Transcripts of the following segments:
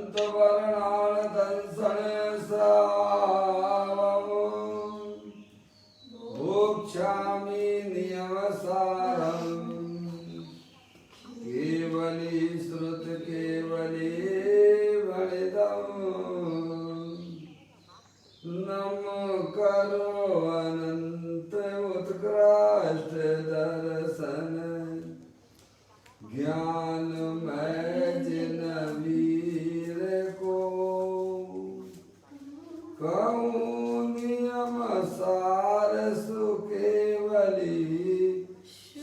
संत वर्णाल दंसन सावमो भोक्ष्यामि नियमसारम् केवली श्रुत केवली वणिदम् नमो करो अनंत उत्कृष्ट दर्शन ज्ञान में जिन वीर को कहूँ नियम सार सुकेवली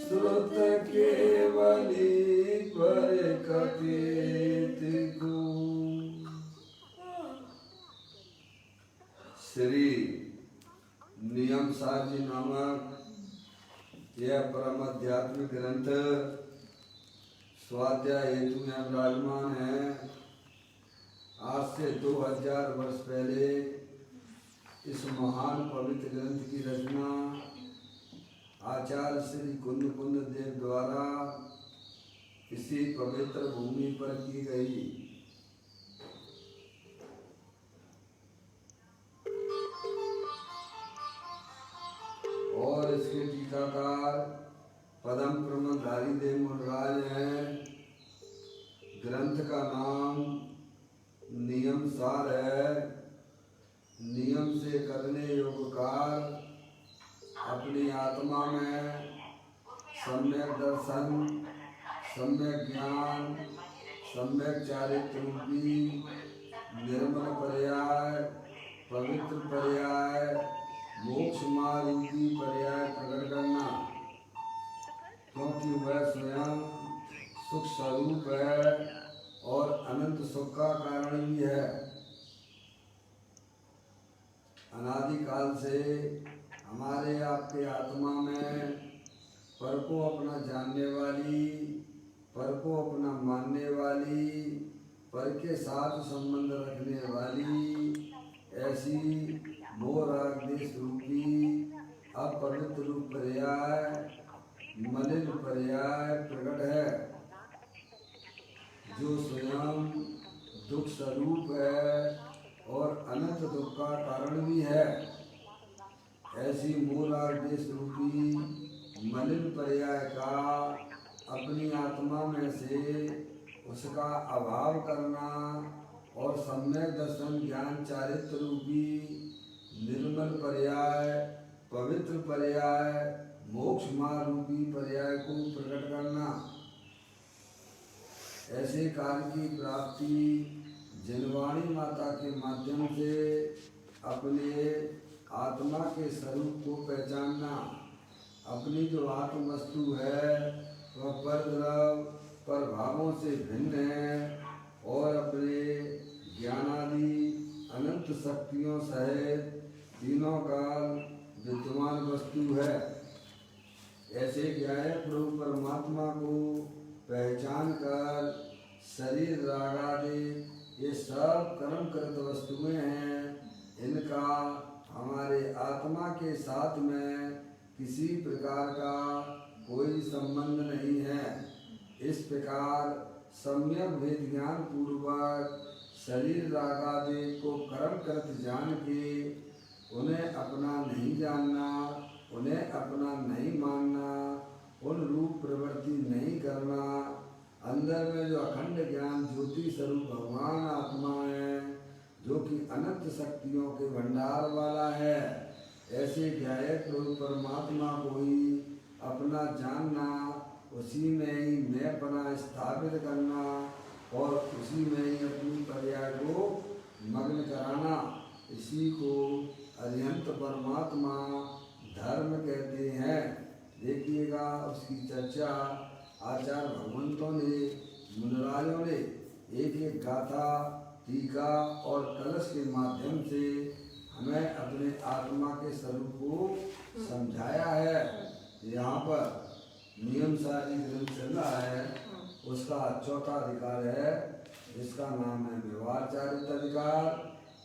श्रुत केवली पर कपित को। श्री नियम सार जी नामक यह परम आध्यात्मिक ग्रंथ स्वाध्याय हेतु यहाँ विराजमान है। आज से 2000 वर्ष पहले इस महान पवित्र ग्रंथ की रचना आचार्य श्री कुंद कुंद देव द्वारा इसी पवित्र भूमि पर की गई। और इसके टीकाकार पदम प्रमदारी देव मुनराज हैं। ग्रंथ का नाम नियम सार है। नियम से करने योग कार्य अपनी आत्मा में सम्यक दर्शन, सम्यक ज्ञान, सम्यक चारित्र रूपी निर्मल पर्याय, पवित्र पर्याय, मोक्ष मार्ग रूपी पर्याय प्रकट करना, क्योंकि वह स्वयं सुख स्वरूप है और अनंत सुख का कारण भी है। अनादि काल से हमारे आपके आत्मा में पर को अपना जानने वाली, पर को अपना मानने वाली, पर के साथ संबंध रखने वाली ऐसी मोह राग देश रूपी अपवित्र रूप पर्याय, मलिन पर्याय प्रकट है, जो स्वयं दुख स्वरूप है और अनंत दुख का कारण भी है। ऐसी मूला देश रूपी मलिन पर्याय का अपनी आत्मा में से उसका अभाव करना और सम्यक दर्शन ज्ञान चारित्र रूपी निर्मल पर्याय, पवित्र पर्याय, मोक्ष मार्ग रूपी पर्याय को प्रकट करना। ऐसे कार्य की प्राप्ति जनवाणी माता के माध्यम से अपने आत्मा के स्वरूप को पहचानना। अपनी जो आत्म वस्तु है वह परद्रव पर भावों से भिन्न है और अपने ज्ञानादि अनंत शक्तियों सहित तीनों काल विद्यमान वस्तु है। ऐसे ज्ञाय प्रभु परमात्मा को पहचान कर शरीर रागादि ये सब कर्म कृत वस्तुएं हैं, इनका हमारे आत्मा के साथ में किसी प्रकार का कोई संबंध नहीं है। इस प्रकार सम्यक भेद ज्ञान पूर्वक शरीर रागादि को कर्म कृत जान के उन्हें अपना नहीं जानना, उन्हें अपना नहीं मानना, उन रूप प्रवृत्ति नहीं करना। अंदर में जो अखंड ज्ञान ज्योति स्वरूप भगवान आत्मा है, जो कि अनंत शक्तियों के भंडार वाला है, ऐसे ज्ञायक प्रभु परमात्मा को ही अपना जानना, उसी में ही मैं अपना स्थापित करना और उसी में ही अपनी पर्याय को मग्न कराना, इसी को अरिहंत परमात्मा धर्म कहते हैं। देखिएगा उसकी चर्चा आचार्य भगवंतों ने, मुनिराजों ने एक एक गाथा, टीका और कलश के माध्यम से हमें अपने आत्मा के स्वरूप को समझाया है। यहाँ पर नियम सारी ग्रंथ चल रहा है, उसका चौथा अधिकार है जिसका नाम है व्यवहार चारित्र अधिकार।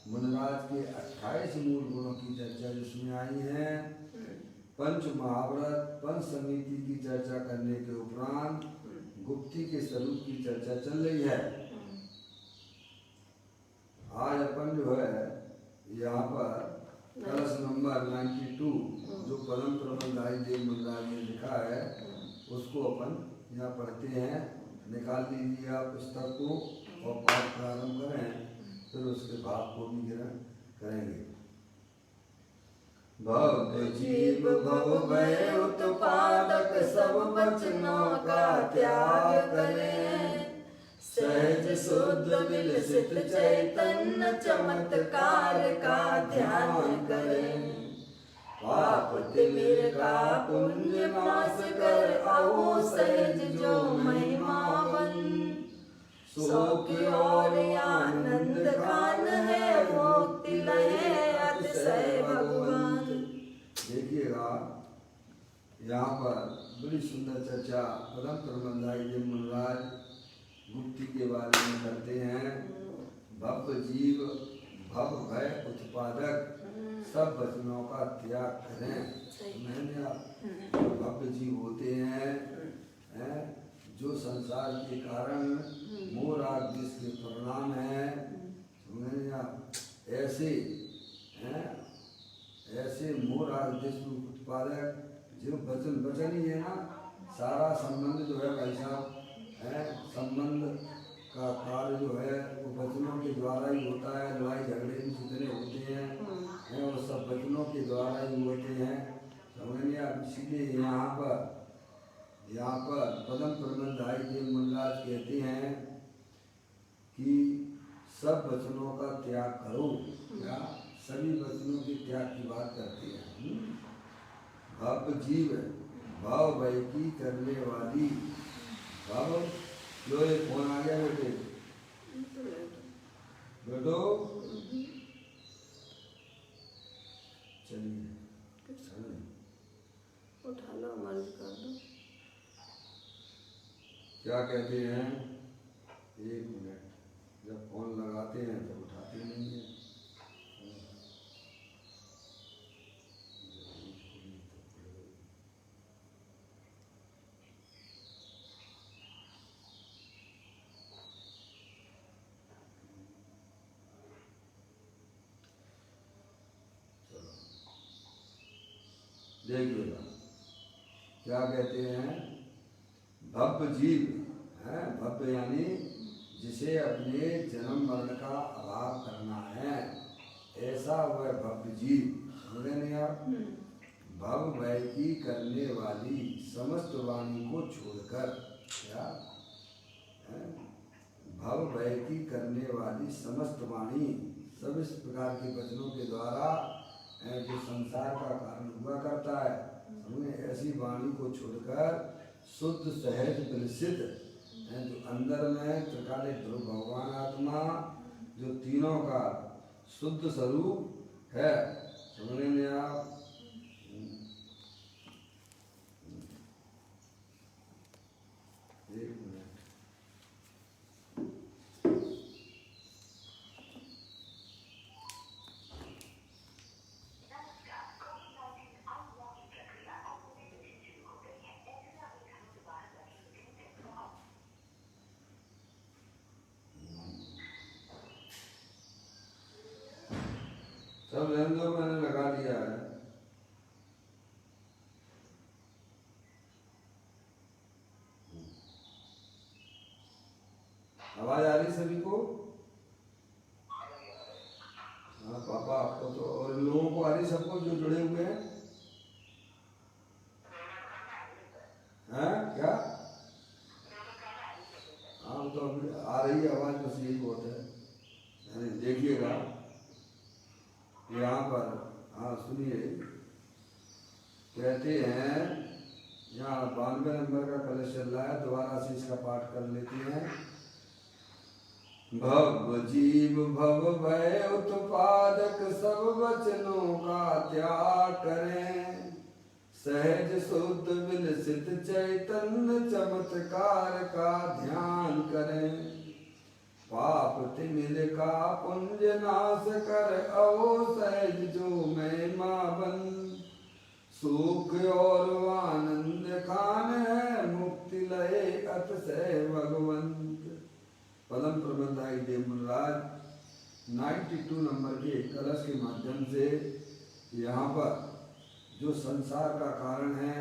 मुनिराज के 28 मूल गुणों की चर्चा जिसमें आई है। पंच महाव्रत, पंच समिति की चर्चा करने के उपरांत गुप्ती के स्वरूप की चर्चा चल रही है। यहाँ पढ़ते हैं, निकाल लीजिए आप पुस्तक को और पाठ प्रारंभ करें, फिर उसके भाव को भी ग्रहण करेंगे। भव जीव भव भय उत्पादक सब वचनों का त्याग करें, सहज शुद्ध विलसित चैतन्य चमत्कार का ध्यान करें। पाप तिमिर का पुण्य नाश कर आओ सहज जो महिमावन, शोक और आनंद खान है मुक्ति लहे अतिशय भगवान। देखिएगा यहाँ पर बड़ी सुंदर चर्चा परम प्रबंधाई जी मुनिराज मुक्ति के बारे में करते हैं। भव जीव भव भय उत्पादक सब वचनों का त्याग करें। मैंने भव्य जीव होते हैं, जो संसार के कारण मोह राग द्वेष के परिणाम है, ऐसे ऐसे मोह राग द्वेष उत्पादक जो वचन ही है ना, सारा संबंध जो है भाई साहब, संबंध का कार्य जो है वो वचनों के द्वारा ही होता है। लड़ाई झगड़े भी जितने होते हैं वो सब वचनों के द्वारा ही होते हैं, समझिए आप। इसीलिए यहाँ पर पदम प्रबंधाई जी मुनिराज कहते हैं कि सब वचनों का त्याग करो, या सभी वचनों के त्याग की बात करते हैं। भव जीव भाव भय की करने वाली, भाव लो एक फोन आ गया बेटे, बैठो चलिए उठा लो, मर्ज कर दो। क्या कहते हैं, एक मिनट, जब फोन लगाते हैं तो उठाते नहीं है। देखिएगा क्या कहते हैं, भव्य जीव है, भव्य यानी जिसे अपने जन्म मरण का अभाव करना है, ऐसा वह भव्य जीव। समझे नहीं आप? भव भय की करने वाली समस्त वाणी को छोड़कर, क्या भव भय की करने वाली समस्त वाणी, सब इस प्रकार के वचनों के द्वारा जो संसार का कारण हुआ करता है, हमने ऐसी वाणी को छोड़कर शुद्ध सहज विलसित जो अंदर में त्रिकाले ध्रुव भगवान आत्मा जो तीनों का शुद्ध स्वरूप है, समझने में आप। एक मिनट, सब रहने दो, मैंने लगा दिया है। आवाज आ रही सभी को? हाँ पापा आपको तो, और लोगों को आ रही, सबको जो जुड़े हुए हैं? हैं क्या? हाँ तो आ रही है आवाज, बस यही बहुत है। देखिएगा यहाँ पर, हाँ सुनिए, कहते हैं यहाँ 92 नंबर का कलश चल रहा है, दोबारा से इसका पाठ कर लेते हैं। भव जीव भव भय उत्पादक सब वचनों का त्याग करें, सहज शुद्ध विलसित चैतन्य चमत्कार का ध्यान करें। पाप तिमिर का पुंज नाश कर आओ सहज जो महिमा बन, सुख और आनंद खान है मुक्ति लहे अतिशय भगवंत। पदम प्रबंधाई देव मुनिराज 92 नंबर के कलश के माध्यम से यहाँ पर जो संसार का कारण है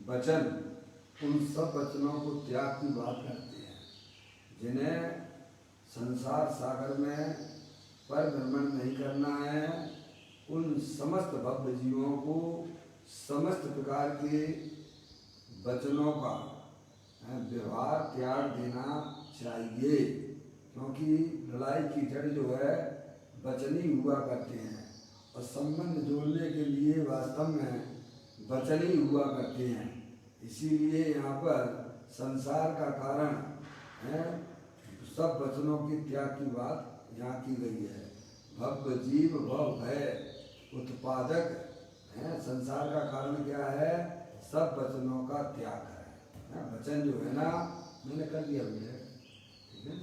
वचन, उन सब वचनों को त्याग की बात करते हैं जिन्हें संसार सागर में परिभ्रमण नहीं करना है। उन समस्त भव्य जीवों को समस्त प्रकार के वचनों का व्यवहार त्याग देना चाहिए, क्योंकि लड़ाई की जड़ जो है वचन ही हुआ करते हैं और संबंध जोड़ने के लिए वास्तव में वचन ही हुआ करते हैं। इसीलिए यहाँ पर संसार का कारण है सब वचनों के त्याग की बात यहाँ की गई है। भव्य जीव भव भय उत्पादक है। संसार का कारण क्या है? सब वचनों का त्याग है। वचन जो है ना, मैंने कर दिया भैया, ठीक है।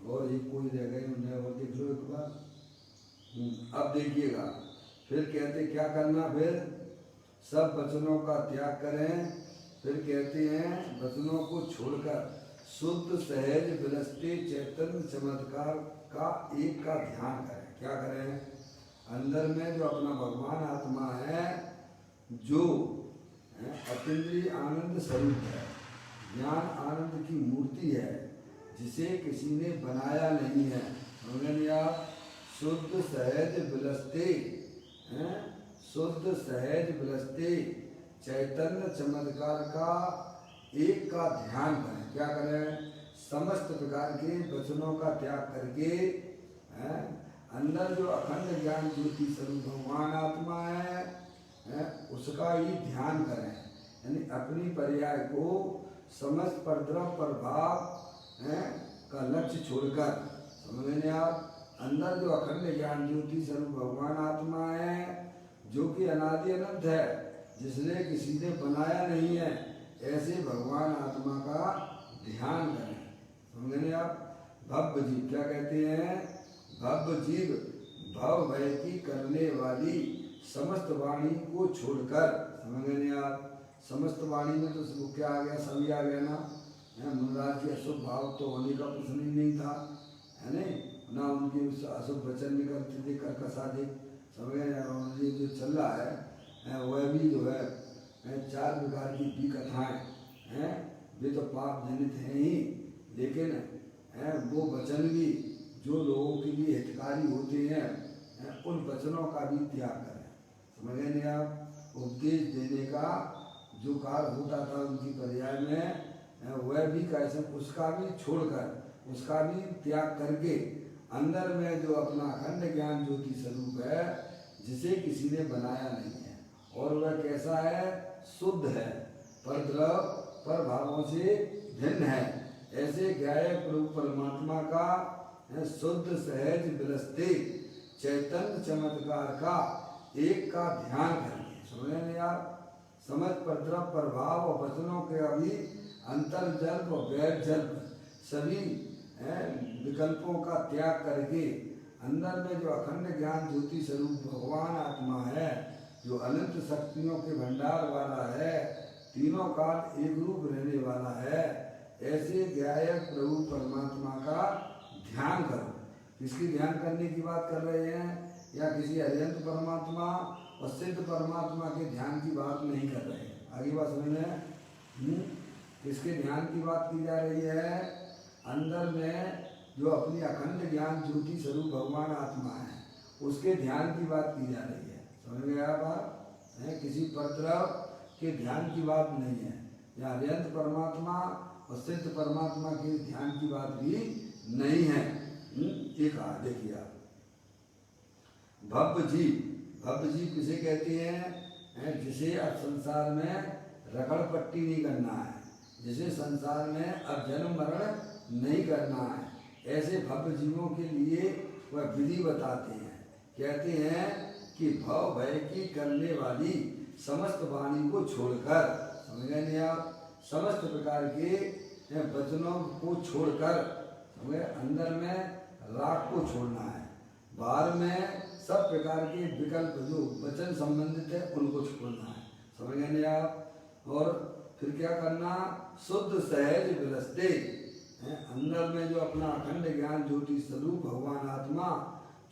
और एक कोई रह गए उन्हें और देख लो एक बार। अब देखिएगा फिर कहते क्या करना, फिर सब वचनों का त्याग करें। फिर कहते हैं वचनों को छोड़कर शुद्ध सहज विलसते चैतन्य चमत्कार का एक का ध्यान करें। क्या करें? अंदर में जो अपना भगवान आत्मा है, जो अतीन्द्रिय आनंद स्वरूप है, ज्ञान आनंद की मूर्ति है, जिसे किसी ने बनाया नहीं है। समझें आप? शुद्ध सहज विलसते, शुद्ध सहज विलसते चैतन्य चमत्कार का एक का ध्यान करें। क्या करें? समस्त प्रकार के वचनों का त्याग करके अंदर जो अखंड ज्ञान ज्योति स्वरूप भगवान आत्मा है, उसका ही ध्यान करें। यानी अपनी पर्याय को समस्त परद्रव प्रभाव का लक्ष्य छोड़कर, समझें आप, अंदर जो अखंड ज्ञान ज्योति स्वरूप भगवान आत्मा है, जो कि अनादि अनंत है, जिसने किसी ने बनाया नहीं है, ऐसे भगवान आत्मा का ध्यान करें। समझें आप? भव्य जीव क्या कहते हैं? भव्य जीव भव भय की करने वाली समस्त वाणी को छोड़कर, समझें आप? समस्त वाणी में तो क्या आ गया? सभी आ गया ना। मुनराज के अशुभ भाव तो होने का प्रश्न ही नहीं था, है नहीं ना। उनके अशुभ वचन निकलते थे कर्कशादि, समझ ये जो चल रहा है वह भी जो है 4 प्रकार की भी कथाएँ हैं, वे तो पाप जनित हैं ही, लेकिन वो वचन भी जो लोगों के लिए हितकारी होते हैं, उन वचनों का भी त्याग करें। समझ नहीं आप? उपदेश देने का जो कार्य होता था उनकी पर्याय में, वह भी कैसे उसका भी छोड़कर, उसका भी त्याग करके अंदर में जो अपना अखंड ज्ञान ज्योति स्वरूप है, जिसे किसी ने बनाया नहीं है, और वह कैसा है? शुद्ध है, परद्रव पर भावों से भिन्न है। ऐसे ज्ञाय प्रभु परमात्मा का शुद्ध सहज विलसते चैतन्य चमत्कार का एक का ध्यान करेंगे। समझ नहीं आप? समझ परद्रव प्रभाव और वचनों के अभी अंतर्जल्प और गैरजल्प सभी विकल्पों का त्याग करके अंदर में जो अखंड ज्ञान ज्योति स्वरूप भगवान आत्मा है, जो अनंत शक्तियों के भंडार वाला है, तीनों काल एक रूप रहने वाला है, ऐसे ज्ञायक प्रभु परमात्मा का ध्यान करो। किसकी ध्यान करने की बात कर रहे हैं? या किसी अरिहंत परमात्मा और सिद्ध परमात्मा के ध्यान की बात नहीं कर रहे हैं। आगे बात समझने, किसके ध्यान की बात की जा रही है? अंदर में जो अपनी अखंड ज्ञान ज्योति स्वरूप भगवान आत्मा है, उसके ध्यान की बात की जा रही है। समझ में आया बात? किसी परद्रव के ध्यान की बात नहीं है, या अरिहंत परमात्मा और सिद्ध परमात्मा के ध्यान की बात भी नहीं है। एक देखिए आप, भव्य जीव किसे कहते हैं? जिसे अब संसार में रगड़ पट्टी नहीं करना है, जिसे संसार में अब जन्म मरण नहीं करना है, ऐसे भव्य जीवों के लिए वह विधि बताते हैं। कहते हैं कि भव भय की करने वाली समस्त वाणी को छोड़कर, समझ गए आप? समस्त प्रकार के वचनों को छोड़कर, अंदर में राग को छोड़ना है, बाहर में सब प्रकार के विकल्प जो वचन संबंधित है उनको छोड़ना है। समझ गए आप? और फिर क्या करना? शुद्ध सहज विलसते, अंदर में जो अपना अखंड ज्ञान ज्योति स्वरूप भगवान आत्मा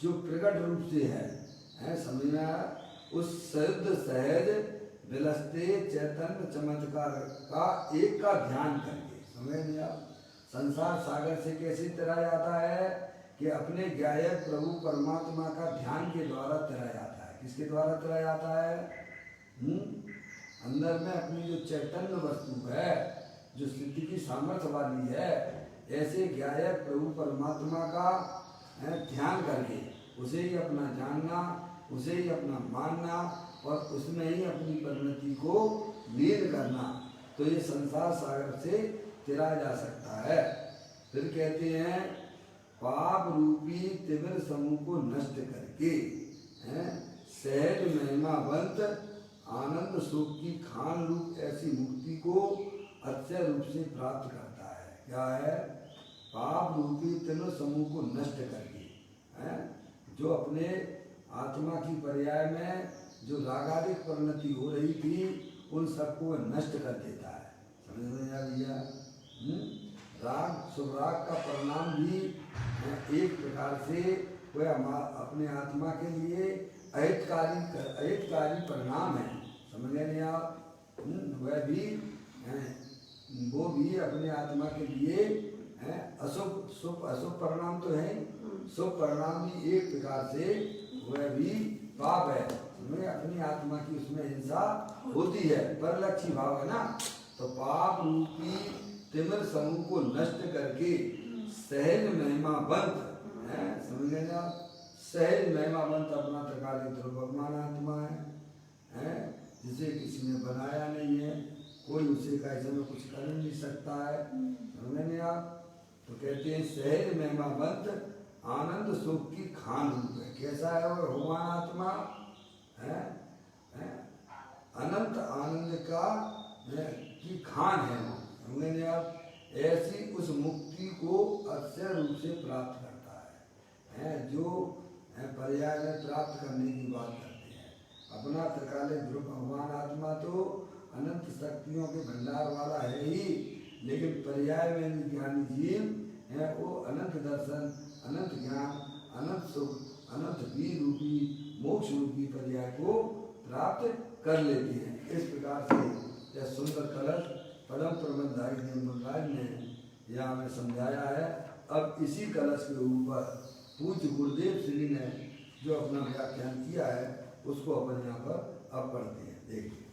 जो प्रकट रूप से है, समझना, उस शुद्ध सहज विलसते चैतन्य चमत्कार का एक का ध्यान करके। समझ नहीं आप? संसार सागर से कैसे तैरा जाता है कि अपने गायक प्रभु परमात्मा का ध्यान के द्वारा तैरा जाता है। किसके द्वारा तैरा जाता है? अंदर में अपनी जो चैतन्य वस्तु है, जो सिद्धि की सामर्थ्य वाली है, ऐसे गायक प्रभु परमात्मा का ध्यान करके उसे ही अपना जानना, उसे ही अपना मानना और उसमें ही अपनी परिणति को लीन करना, तो ये संसार सागर से तैरा जा सकता है। फिर कहते हैं पाप रूपी तिमिर समूह को नष्ट करके सहज महिमावंत आनंद सुख की खान रूप ऐसी मुक्ति को अक्षय रूप से प्राप्त करता है। क्या है? पाप रूपी तिमिर समूह को नष्ट करके, जो अपने आत्मा की पर्याय में जो रागादिक परिणति हो रही थी उन सबको वह नष्ट कर देता है। समझ में आ गया? राग सुराग का परिणाम भी एक प्रकार से वह अपने आत्मा के लिए अहितकारी परिणाम है। समझ नहीं आप? वह भी वो भी अपने आत्मा के लिए अशुभ अशुभ परिणाम तो है, शुभ परिणाम भी एक प्रकार से वह भी पाप है। अपनी आत्मा की उसमें हिंसा होती है, परलक्षी भाव है ना। तो पाप रूपी तिमिर समूह को नष्ट करके सहज महिमावंत, समझ लेना, सहज महिमावंत अपना त्रिकाली ध्रुव भगवान आत्मा है, जिसे किसी ने बनाया नहीं है, कोई उसे कैसे में कुछ कर नहीं सकता है। समझ लेने आप? तो कहते हैं सहज महिमावंत आनंद सुख की खान रूप है। कैसा है वह भगवान आत्मा? अनंत आनंद का की खान है। समझे आप? ऐसी उस मुक्ति को अक्षय रूप से प्राप्त करता है, जो पर्याय में प्राप्त करने की बात करते हैं। अपना त्रिकालिक ध्रुव भगवान आत्मा तो अनंत शक्तियों के भंडार वाला है ही, लेकिन पर्याय में ज्ञानी जीव है वो अनंत दर्शन, अनंत ज्ञान, अनंत सुख, अनंत वीर रूपी मोक्ष रूपी पर्याय को प्राप्त कर लेती है। इस प्रकार से यह सुंदर कलश परम प्रबंधधारी निर्मलराज ने यहाँ में समझाया है। अब इसी कलश के ऊपर पूज्य गुरुदेव श्री ने जो अपना व्याख्यान किया है उसको अपन यहाँ पर अब पढ़ते हैं। देखिए,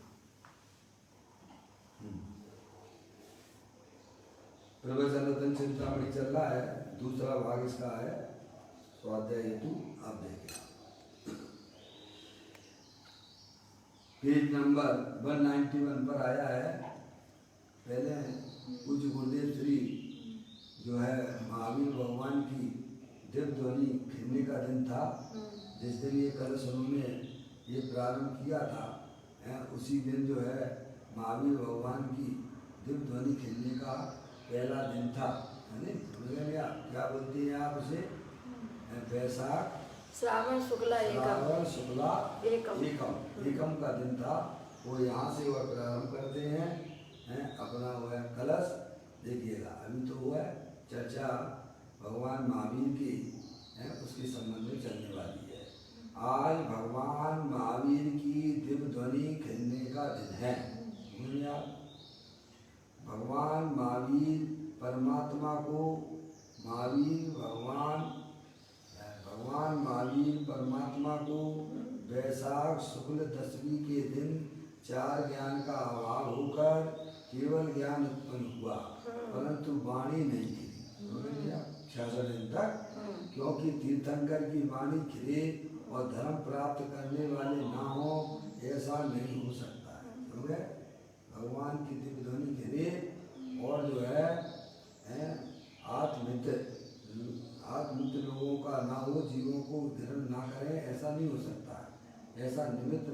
प्रवचन रतन चिंतामणि चल रहा है, दूसरा भाग इसका है स्वाध्याय हेतु। आप देखें पेज नंबर 191 पर आया है। पहले पूज्य गुरुदेव श्री जो है महावीर भगवान की दिव्य ध्वनि खिलने का दिन था, जिस दिन ये कलश उन्होंने ये प्रारंभ किया था, उसी दिन जो है महावीर भगवान की दिव्य ध्वनि खिलने का पहला दिन था। क्या बोलते हैं आप उसे? वैशाख श्रावण शुक्ला एकम का दिन था। वो यहाँ से वह प्रारंभ करते हैं अपना वह कलश। देखिएगा, अभी तो हुआ चर्चा भगवान महावीर की उसके संबंध में चलने वाली है। आज भगवान महावीर की दिव्य ध्वनि खिलने का दिन है। भगवान महावीर परमात्मा को भगवान महावीर परमात्मा को वैशाख शुक्ल दशमी के दिन चार ज्ञान का अभाव होकर केवल ज्ञान उत्पन्न हुआ, परंतु वाणी नहीं खिली 66 दिन तक, क्योंकि तीर्थंकर की वाणी खिले और धर्म प्राप्त करने वाले ना हो, ऐसा नहीं हो सकता है। समझे? भगवान की दिव्य ध्वनि खिले और जो है आत्मित लोगों का ना हो, जीवों को ग्रहण ना करें, ऐसा नहीं हो सकता है। ऐसा निमित्त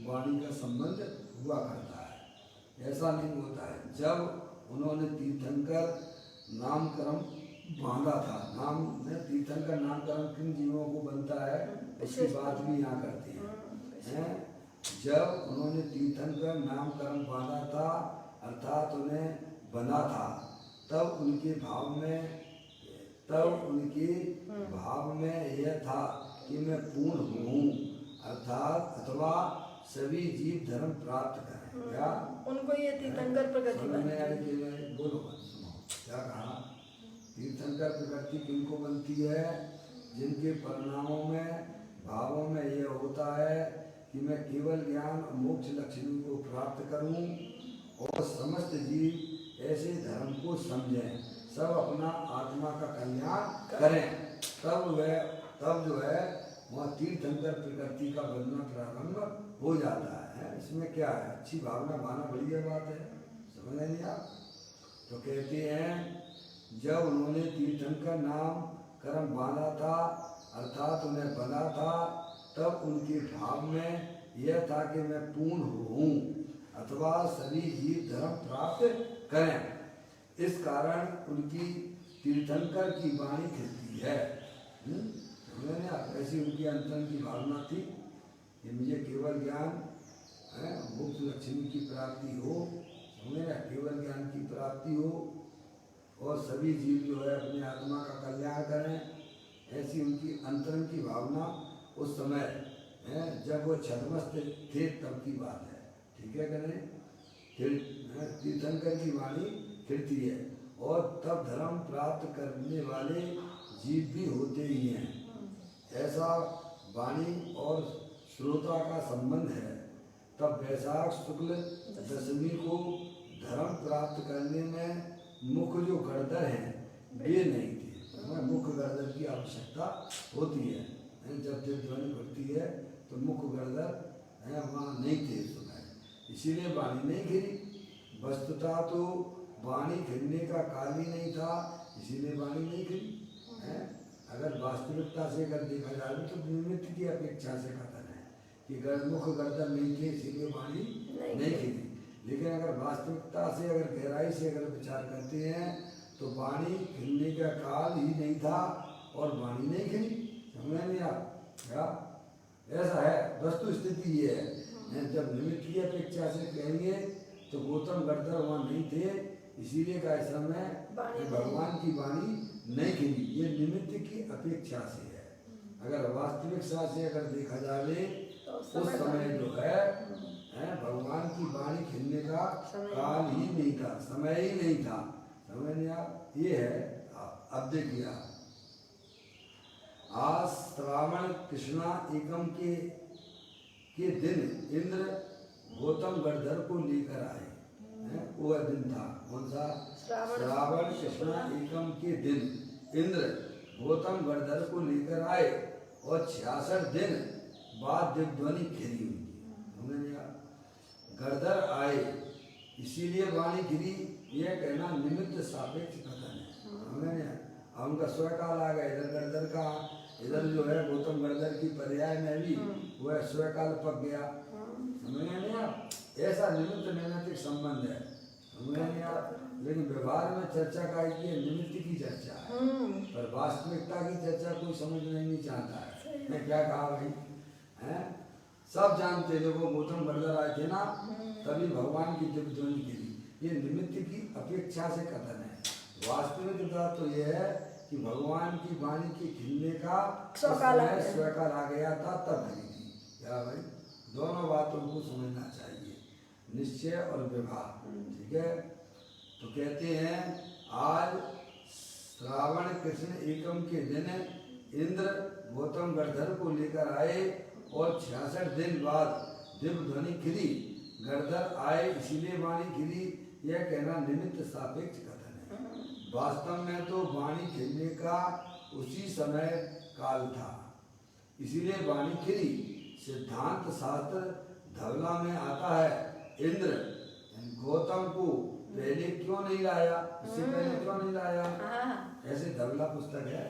वाणी का संबंध हुआ करता है, ऐसा नहीं होता है। जब उन्होंने तीर्थंकर नामकरण बांधा था, तीर्थंकर नामकरण किन जीवों को बनता है इसकी बात भी यहाँ करती है। जब उन्होंने तीर्थंकर नामकरण बांधा था, अर्थात उन्हें बना था, तब उनके भाव में यह था कि मैं पूर्ण हूँ, अर्थात अथवा सभी जीव धर्म प्राप्त करें। क्या उनको ये तीर्थंकर प्रकृति समझ में बनती आई है। कि बोलो मत सुनो क्या कहा। तीर्थंकर प्रकृति किनको बनती है? जिनके परिणामों में भावों में यह होता है कि मैं केवल ज्ञान और मोक्ष लक्ष्मी को प्राप्त करूं और समस्त जीव ऐसे धर्म को समझें, सब अपना आत्मा का कल्याण करें, तब जो है वहाँ तीर्थंकर प्रकृति का बनना प्रारंभ हो जाता है। इसमें क्या है, अच्छी भावना माना बढ़िया बात है, समझ नहीं आप। तो कहते हैं जब उन्होंने तीर्थंकर नाम कर्म बांधा था अर्थात उन्हें बना था, तब उनके भाव में यह था कि मैं पूर्ण हूँ अथवा सभी जीव धर्म प्राप्त करें। इस कारण उनकी तीर्थंकर की वाणी खिलती है। उन्होंने ऐसी उनकी अंतरंग की भावना थी कि मुझे केवल ज्ञान मुक्त लक्ष्मी की प्राप्ति हो, केवल ज्ञान की प्राप्ति हो और सभी जीव जो है अपनी आत्मा का कल्याण करें। ऐसी उनकी अंतरंग की भावना उस समय जब वो छद्मस्त थे तब की बात है। ठीक है कि नहीं? तीर्थंकर की वाणी खिलती है और तब धर्म प्राप्त करने वाले जीव भी होते ही हैं। ऐसा वाणी और श्रोता का संबंध है। तब वैशाख शुक्ल दशमी को धर्म प्राप्त करने में मुख्य जो गर्दर हैं वे नहीं थे। मुख्य गर्दर की आवश्यकता होती है। जब ध्वनि बढ़ती है तो मुख्य गर्दर वहाँ नहीं थे उस समय, इसीलिए वाणी नहीं खिली। वस्तुतः तो वाणी खिलने का काल ही नहीं था, इसीलिए वाणी नहीं खिली। अगर वास्तविकता से अगर देखा जाए तो निमित्त की अपेक्षा से कथन है कि मुख्य गर्दन नहीं थे इसीलिए वाणी नहीं खिली। लेकिन अगर वास्तविकता से अगर गहराई से अगर विचार करते हैं तो वाणी खिलने का काल ही नहीं था और वाणी नहीं खिली। समझ नहीं आप क्या? ऐसा है, वस्तु स्थिति ये है। जब निमित्त की अपेक्षा से कहेंगे तो गौतम गर्दर वहाँ नहीं थे, इसीलिए का समय भगवान की वाणी नहीं खिली। ये निमित्त की अपेक्षा से है। अगर वास्तविकता से अगर देखा जाए तो उस समय जो है भगवान की वाणी खिलने का काल ही नहीं था, समय ही नहीं था। समझ नहीं आप? ये है। अब देखिए आज श्रावण कृष्णा एकम के दिन इंद्र गौतम गर्दर को लेकर आए। वो दिन था कौन सा? श्रावण कृष्णा एकम के दिन इंद्र गौतम गर्दर को लेकर आए और 66 दिन बाद दिग्ध्वनि खिली उनकी। गर्दर आए इसीलिए वाणी गिरी, यह कहना निमित्त सापेक्ष कथन है। हमें उनका स्वकाल आ गया, इधर गर्दर का, इधर जो है गौतम गर्दर की पर्याय में भी वह स्वकाल पक गया। समझे नहीं आप? ऐसा निमित्त नैमित्तिक संबंध है। समझे नहीं आप? लेकिन व्यवहार में चर्चा का निमित्त की चर्चा है, पर वास्तविकता की चर्चा कोई समझना नहीं चाहता है। मैं क्या कहा भाई है? सब जानते जब वो गौतम गर्दर आए थे ना तभी भगवान की दिग्ध्वनि गिरी। ये निमित्त की अपेक्षा से कथन है। वास्तविकता तो यह है कि भगवान की वाणी के खिलने का स्वकाल आ गया था तब गिरी थी। क्या भाई? दोनों बातों को समझना चाहिए, निश्चय और विवाह। ठीक है? तो कहते हैं आज श्रावण कृष्ण एकम के दिन इंद्र गौतम गर्दर को लेकर आए और 66 दिन बाद दिग्ध्वनि खिली। गर्दर आए इसीलिए वाणी खिली, यह कहना निमित्त सापेक्ष कथन है। वास्तव में तो वाणी खिलने का उसी समय काल था, इसीलिए वाणी खिली। सिद्धांत शास्त्र धवला में आता है इंद्र गौतम को पहले क्यों नहीं लाया, इससे पहले क्यों नहीं लाया। ऐसे धवला पुस्तक है,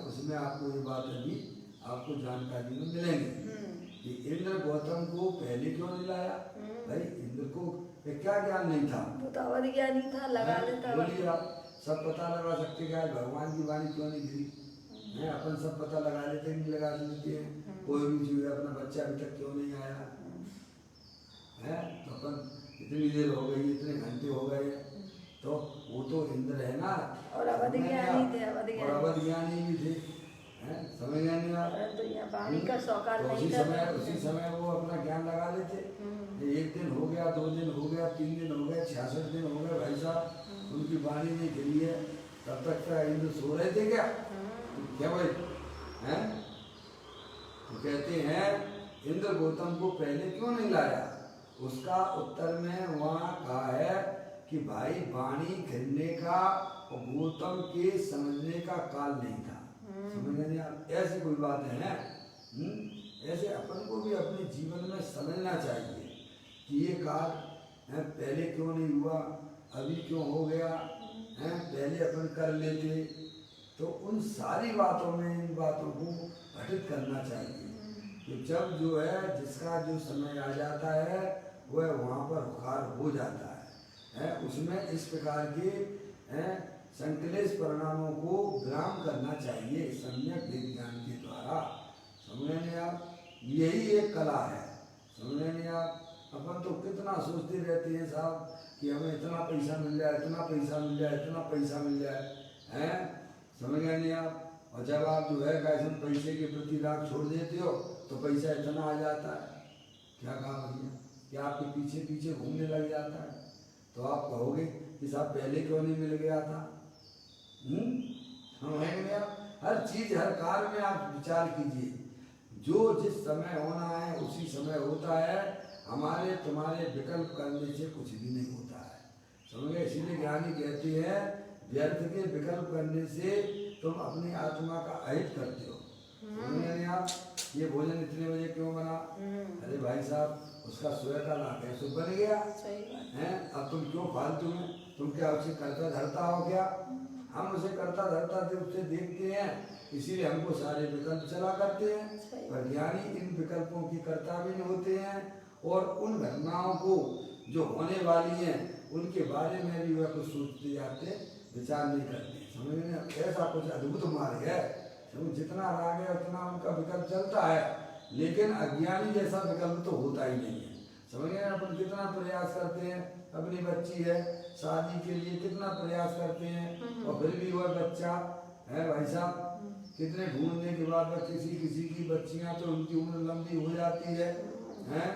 उसमें आपको ये बात अभी आपको जानकारी में मिलेंगे कि इंद्र गौतम को पहले क्यों नहीं लाया। भाई इंद्र को क्या ज्ञान नहीं था, ज्ञान नहीं था, लगा लेता। बोलिए आप सब पता लगा सकते क्या भगवान की वाणी क्यों नहीं गिरी है? अपन सब पता लगा लेते नहीं लगा लेते हैं। कोई भी जीव अपना बच्चा अभी तक क्यों नहीं आया है, तो अपन इतनी देर हो गई, इतने घंटे हो गए, तो वो तो इंद्र है ना। और अवध ज्ञानी थे, अवध ज्ञानी भी थे। हैं, समझ गए नहीं आप? तो यहाँ वाणी का सौकार तो नहीं था। उसी समय वो अपना ज्ञान लगा लेते। एक दिन हो गया, 2 दिन हो गया, 3 दिन हो गए, 66 दिन हो गए, भाई साहब उनकी वाणी नहीं खिली है, तब तक तो इंद्र सो रहे थे क्या? क्या भाई हैं? तो कहते हैं इंद्र गौतम को पहले क्यों नहीं लाया? उसका उत्तर में वहाँ कहा है कि भाई वाणी खिलने का और गौतम के समझने का काल नहीं था। समझ नहीं आप? ऐसी कोई बात है? ऐसे अपन को भी अपने जीवन में समझना चाहिए कि ये काल है पहले क्यों नहीं हुआ, अभी क्यों हो गया है, पहले अपन कर लेते। तो उन सारी बातों में इन बातों को घटित करना चाहिए कि जब जो है जिसका जो समय आ जाता है वह वहाँ पर हुकार हो जाता है, उसमें इस प्रकार के संकलेश परिणामों को विराम करना चाहिए सम्यक विज्ञान के द्वारा। समझ लेंगे आप? यही एक कला है। समझ लेंगे आप? अपन तो कितना सोचते रहते हैं साहब कि हमें इतना पैसा मिल जाए, इतना पैसा मिल जाए, इतना पैसा मिल जाए, हैं? समझ गए नहीं आप? और जब आप जो है कैसे पैसे के प्रति राग छोड़ देते हो तो पैसा इतना आ जाता है, क्या कहा भैया, कि आपके पीछे पीछे घूमने लग जाता है। तो आप कहोगे कि साहब पहले क्यों नहीं मिल गया था? हर चीज हर कार्य में आप विचार कीजिए, जो जिस समय होना है उसी समय होता है। हमारे तुम्हारे विकल्प करने से कुछ भी नहीं होता है। समझे? इसीलिए ज्ञानी कहते हैं व्यर्थ के विकल्प करने से तुम अपनी आत्मा का अहित करते हो। समझे आप? ये भोजन इतने बजे क्यों बना? अरे भाई साहब उसका स्वयं का लाभ है, सुख बन गया है। अब तुम क्यों फालतू में, तुम क्या उसे करता धरता हो क्या? हम उसे करता धरता उसे देखते हैं, इसीलिए हमको सारे विकल्प चला करते हैं। पर ज्ञानी इन विकल्पों की कर्ता भी नहीं होते हैं और उन घटनाओं को जो होने वाली हैं उनके बारे में भी वह कुछ सोचते जाते, विचार नहीं करते। समझ में? ऐसा कुछ अद्भुत मार्ग है। जितना राग है उतना उनका विकल्प चलता है, लेकिन अज्ञानी जैसा विकल्प तो होता ही नहीं है। समझ गए? अपन कितना प्रयास करते हैं, अपनी बच्ची है शादी के लिए कितना प्रयास करते हैं और फिर भी वह बच्चा है भाई साहब, कितने ढूंढने के बाद वह किसी की बच्चियां तो उनकी उम्र लंबी हो जाती है, हैं?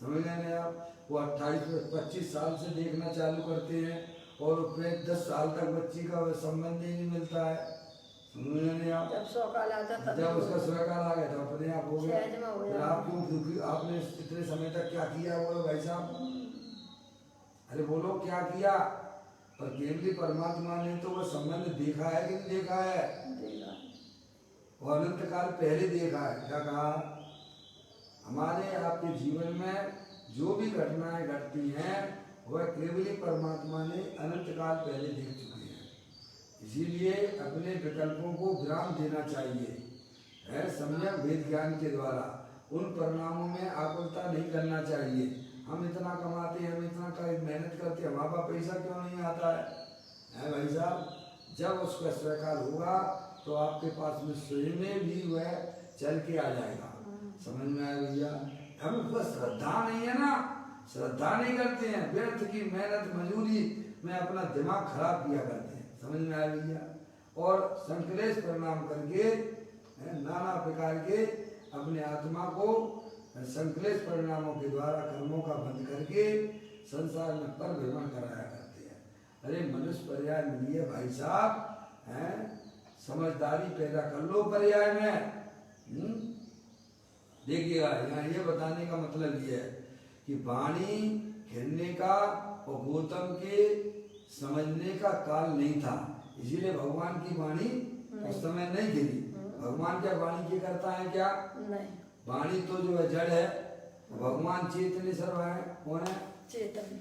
समझ गए आप? वो 28-25 साल से देखना चालू करते हैं और फिर 10 साल तक बच्ची का संबंध ही नहीं मिलता है। समझ आप? जब सौकाल आता था, जब उसका स्वकाल आ गया तो अपने आप हो गया। फिर आप क्यों दुखी, आपने इतने समय तक क्या किया? बोलो भाई साहब, अरे बोलो क्या किया? पर केवली परमात्मा ने तो वह संबंध देखा है कि नहीं देखा है? और अनंत काल पहले देखा है। क्या कहा? हमारे आपके जीवन में जो भी घटनाएं घटती हैं वह केवली परमात्मा ने अनंत काल पहले देख चुके हैं। इसीलिए अपने विकल्पों को विराम देना चाहिए है, सम्यक वेद ज्ञान के द्वारा। उन परिणामों में आकुलता नहीं करना चाहिए। हम इतना कमाते हैं, हम इतना मेहनत करते हैं, हमारे पास पैसा क्यों नहीं आता है भाई साहब? जब उसका स्वकाल होगा तो आपके पास में स्वयं में भी वह चल के आ जाएगा। समझ में आया भैया? हमें बस श्रद्धा नहीं है ना, श्रद्धा नहीं करते हैं, व्यर्थ की मेहनत मजूरी में अपना दिमाग खराब किया करते हैं। समझ में आया भैया? और संकलेश परिणाम करके नाना प्रकार के अपने आत्मा को संकलेश परिणामों के द्वारा कर्मों का बंद करके संसार में पर भ्रमण कराया करते हैं। अरे मनुष्य पर्याय मिली है भाई साहब, हैं? समझदारी पैदा कर लो पर्याय में। देखिएगा यहाँ ये बताने का मतलब ये है कि वाणी खेलने का और गौतम के समझने का काल नहीं था, इसीलिए भगवान की वाणी उस समय नहीं गिरी। भगवान क्या वाणी की करता है क्या? नहीं। वाणी तो जो है जड़ है, भगवान चेतन सर्व है। कौन है? चेतन।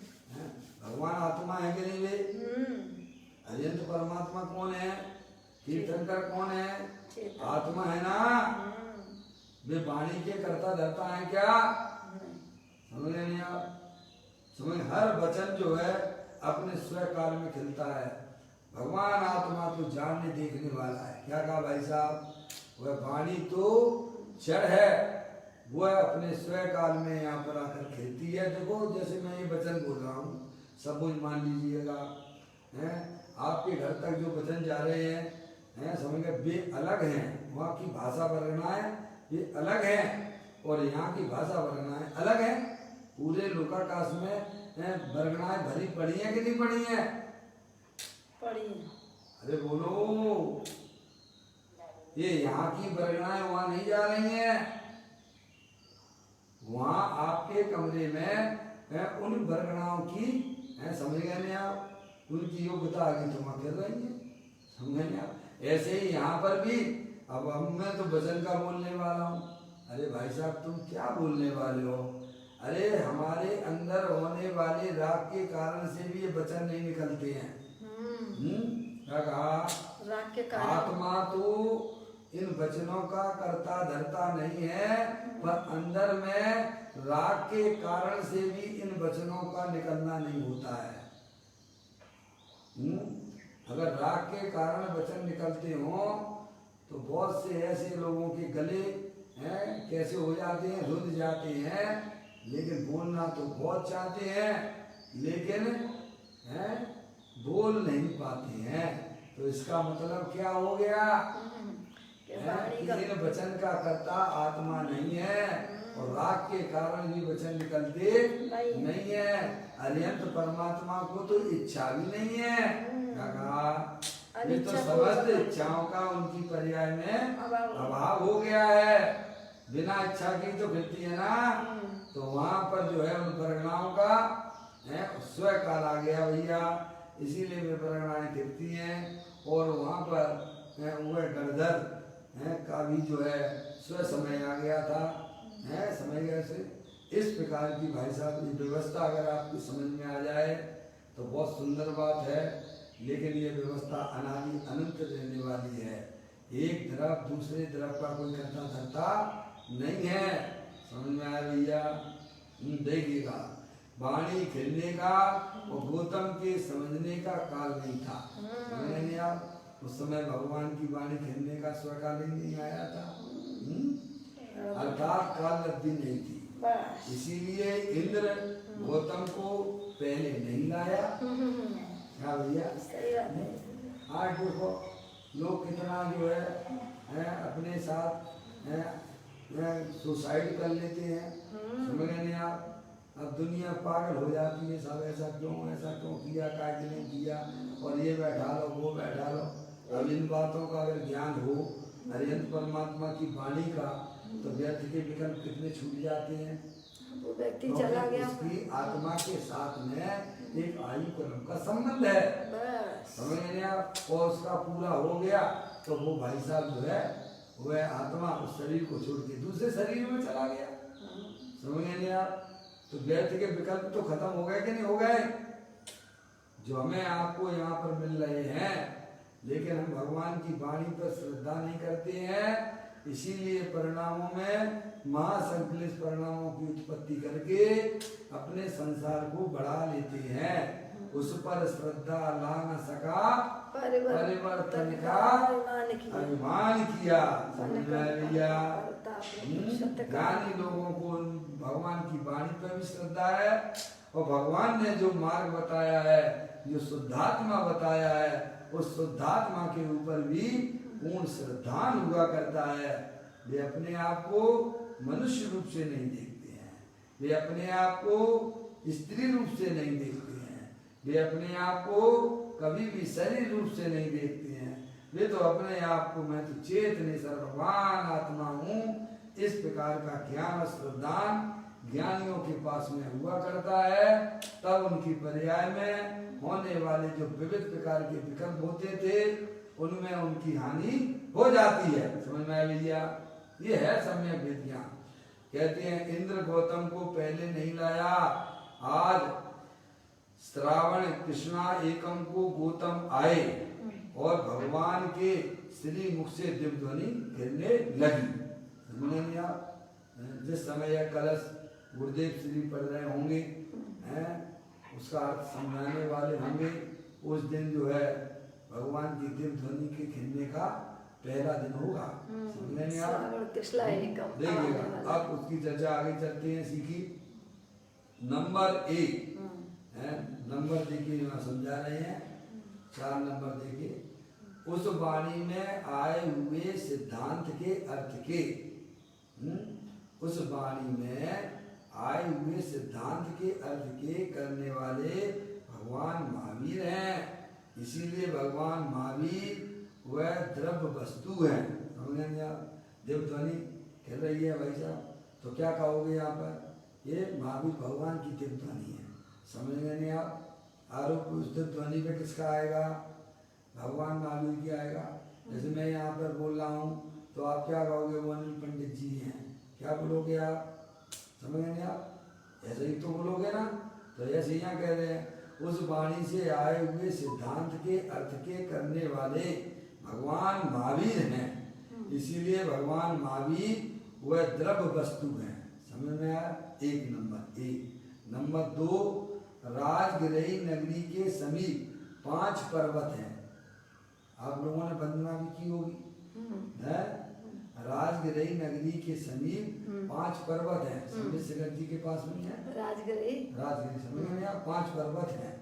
भगवान आत्मा है कि नहीं वे? अजंत परमात्मा कौन है? तीर्थंकर कौन है? आत्मा है ना। वे वाणी के करता धरता है क्या? समझ नहीं आप? समझ, हर वचन जो है अपने स्वयं काल में खिलता है। भगवान आत्मा तो जानने देखने वाला है। क्या कहा भाई साहब? वह वाणी तो जड़ है, वह अपने स्वयं काल में यहाँ पर आकर खिलती है। देखो जैसे मैं ये वचन बोल रहा हूँ, सब कुछ मान लीजिएगा, हैं? आपके घर तक जो वचन जा रहे हैं हैं, समझ गए, वे अलग हैं। वहाँ की भाषा वर्गनाएं ये अलग है और यहाँ की भाषा वर्गनाएं अलग है। पूरे लोकाकाश में वर्गनाएं भरी पड़ी हैं कि नहीं पड़ी हैं? पड़ी। अरे बोलो, ये यहाँ की वर्गनाएं वहाँ नहीं जा रही हैं। वहाँ आपके कमरे में उन वर्गनाओं की समझ गए नहीं आप, उनकी योग्यता आगे जमा कर रही है, समझ गए आप। ऐसे ही यहाँ पर भी अब मैं तो वचन का बोलने वाला हूँ। अरे भाई साहब तुम क्या बोलने वाले हो? अरे हमारे अंदर होने वाले राग के कारण से भी ये वचन नहीं निकलते हैं। क्या कहा? राग के कारण। आत्मा तो इन वचनों का कर्ता धर्ता नहीं है, पर अंदर में राग के कारण से भी इन वचनों का निकलना नहीं होता है। अगर राग के कारण वचन निकलते हो तो बहुत से ऐसे लोगों के गले कैसे हो जाते हैं, रुंध जाते हैं, लेकिन बोलना तो बहुत चाहते हैं, लेकिन बोल नहीं पाते हैं। तो इसका मतलब क्या हो गया? इन वचन का कर्ता आत्मा नहीं है और राग के कारण भी वचन निकलते नहीं है। अरिहंत परमात्मा को तो इच्छा भी नहीं है। ये तो समस्त इच्छाओं का उनकी पर्याय में अभाव हो गया है। बिना इच्छा की तो फिरती है ना, तो वहाँ पर जो है उन परिणामों का स्व काल आ गया भैया, इसीलिए वे परिणामें फिरती हैं। और वहाँ पर वह गणधर का भी जो है स्व समय आ गया था, समझ गए से। इस प्रकार की भाई साहब ये व्यवस्था अगर आपकी समझ में आ जाए तो बहुत सुंदर बात है, लेकिन ये व्यवस्था अनादि अनंत रहने वाली है। एक तरफ दूसरे तरफ का कोई करता धरता नहीं है, समझ में आया भैया? देखिएगा, वाणी खेलने का और गौतम के समझने का काल नहीं था, समझ नहीं आप? उस समय भगवान की वाणी खेलने का स्वकाल ही नहीं आया था, अर्थात काल लब्धि नहीं थी। इसीलिए इंद्र गौतम को पहले नहीं लाया। क्या भैया? आज देखो लोग कितना जो है अपने साथ सुसाइड कर लेते हैं, समझ नहीं आप? अब दुनिया पागल हो जाती है, सब ऐसा क्यों किया, काहे नहीं किया, और ये बैठा लो वो बैठा लो। अब इन बातों का अगर ज्ञान हो अरिहंत परमात्मा की वाणी का, तो व्यक्ति के विकल्प कितने छूट जाते हैं। वो व्यक्ति चला गया, उसकी आत्मा के साथ में एक आयु क्रम का संबंध है, समझ नहीं आप? और उसका पूरा हो गया तो वो भाई साहब जो है वह आत्मा उस शरीर को छोड़ के दूसरे शरीर में चला गया, समझ नहीं आप? तो व्यक्ति के विकल्प तो खत्म हो गए कि नहीं हो गए, जो हमें आपको यहाँ पर मिल रहे हैं, लेकिन हम भगवान की वाणी पर श्रद्धा नहीं करते हैं। इसीलिए परिणामों में महासंकलित परिणामों की उत्पत्ति करके अपने संसार को बढ़ा लेते हैं। उस पर श्रद्धा ला न सका, परिवर्तन का अभिमान किया, समझ में लिया। ज्ञानी लोगों को भगवान की वाणी पर भी श्रद्धा है, और भगवान ने जो मार्ग बताया है, जो शुद्धात्मा बताया है, उस शुद्धात्मा के ऊपर भी पूर्ण श्रद्धान हुआ करता है। वे अपने आप को मनुष्य रूप से नहीं देखते हैं, वे अपने आप को स्त्री रूप से नहीं देखते हैं, वे अपने आप को कभी भी शरीर रूप से नहीं देखते हैं। वे तो अपने आप को मैं तो चेतन सर्ववान आत्मा हूँ, इस प्रकार का ज्ञान और श्रद्धान ज्ञानियों के पास में हुआ करता है। तब उनकी पर्याय में होने वाले जो विविध प्रकार के विकल्प होते थे, उनमें उनकी हानि हो जाती है, समझ में आ लिया? ये है सम्यक विज्ञान। कहते हैं इंद्र गौतम को पहले नहीं लाया, आज श्रावण कृष्णा एकम को गौतम आए और भगवान के श्री मुख से दिव्य ध्वनि गिरने लगी, समझ नहीं आप? जिस समय यह कलश गुरुदेव श्री पढ़ रहे होंगे, उसका अर्थ समझाने वाले होंगे, उस दिन जो है भगवान की दिव्य ध्वनि के खिलने का पहला दिन होगा, समझ नहीं आप? देखिएगा, अब उसकी चर्चा आगे चलते हैं, सीखी। नंबर 1 नंबर देखिए, यहाँ समझा रहे हैं, 4 नंबर देखिए। उस वाणी में आए हुए सिद्धांत के अर्थ के उस वाणी में आए हुए सिद्धांत के अर्थ के करने वाले भगवान महावीर हैं। इसीलिए भगवान महावीर वह द्रव्य वस्तु है। समझ गए आप? देव ध्वनि खेल रही है भाई साहब, तो क्या कहोगे यहाँ पर? ये महावीर भगवान की दिव्य ध्वनि है। समझ गए नहीं आप? आरोप उस दिव्य ध्वनि पे किसका आएगा? भगवान महावीर की आएगा। जैसे मैं यहाँ पर बोल रहा हूँ तो आप क्या कहोगे? वो अनिल पंडित जी हैं। क्या बोलोगे आप? समझ गए नहीं आप? ऐसे ही तो बोलोगे ना। तो ऐसे यहाँ कह रहे हैं उस वाणी से आए हुए सिद्धांत के अर्थ के करने वाले भगवान महावीर हैं। इसीलिए भगवान महावीर वह द्रव्य वस्तु है। समझ में आया? एक नंबर एक। नंबर दो, राजगिरही नगरी के समीप 5 पर्वत हैं। आप लोगों ने वंदना भी की होगी है? राजगिरही नगरी के समीप 5 पर्वत हैं। समझे? सिगर जी के पास नहीं है राजगिरी समझ में आया? 5 पर्वत हैं।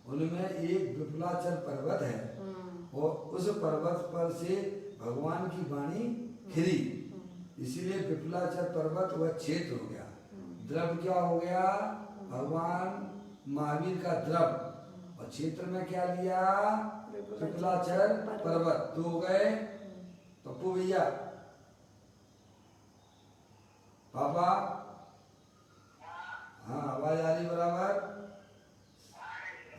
उनमें एक विपुलाचल पर्वत है और उस पर्वत पर से भगवान की वाणी खिली। इसीलिए विपुलाचल पर्वत वह क्षेत्र हो गया। द्रव्य क्या हो गया? भगवान महावीर का द्रव्य। और क्षेत्र में क्या लिया? विपुलाचल पर्वत। तो हो गए पप्पू भैया, पापा। हाँ, आवाज आ रही बराबर?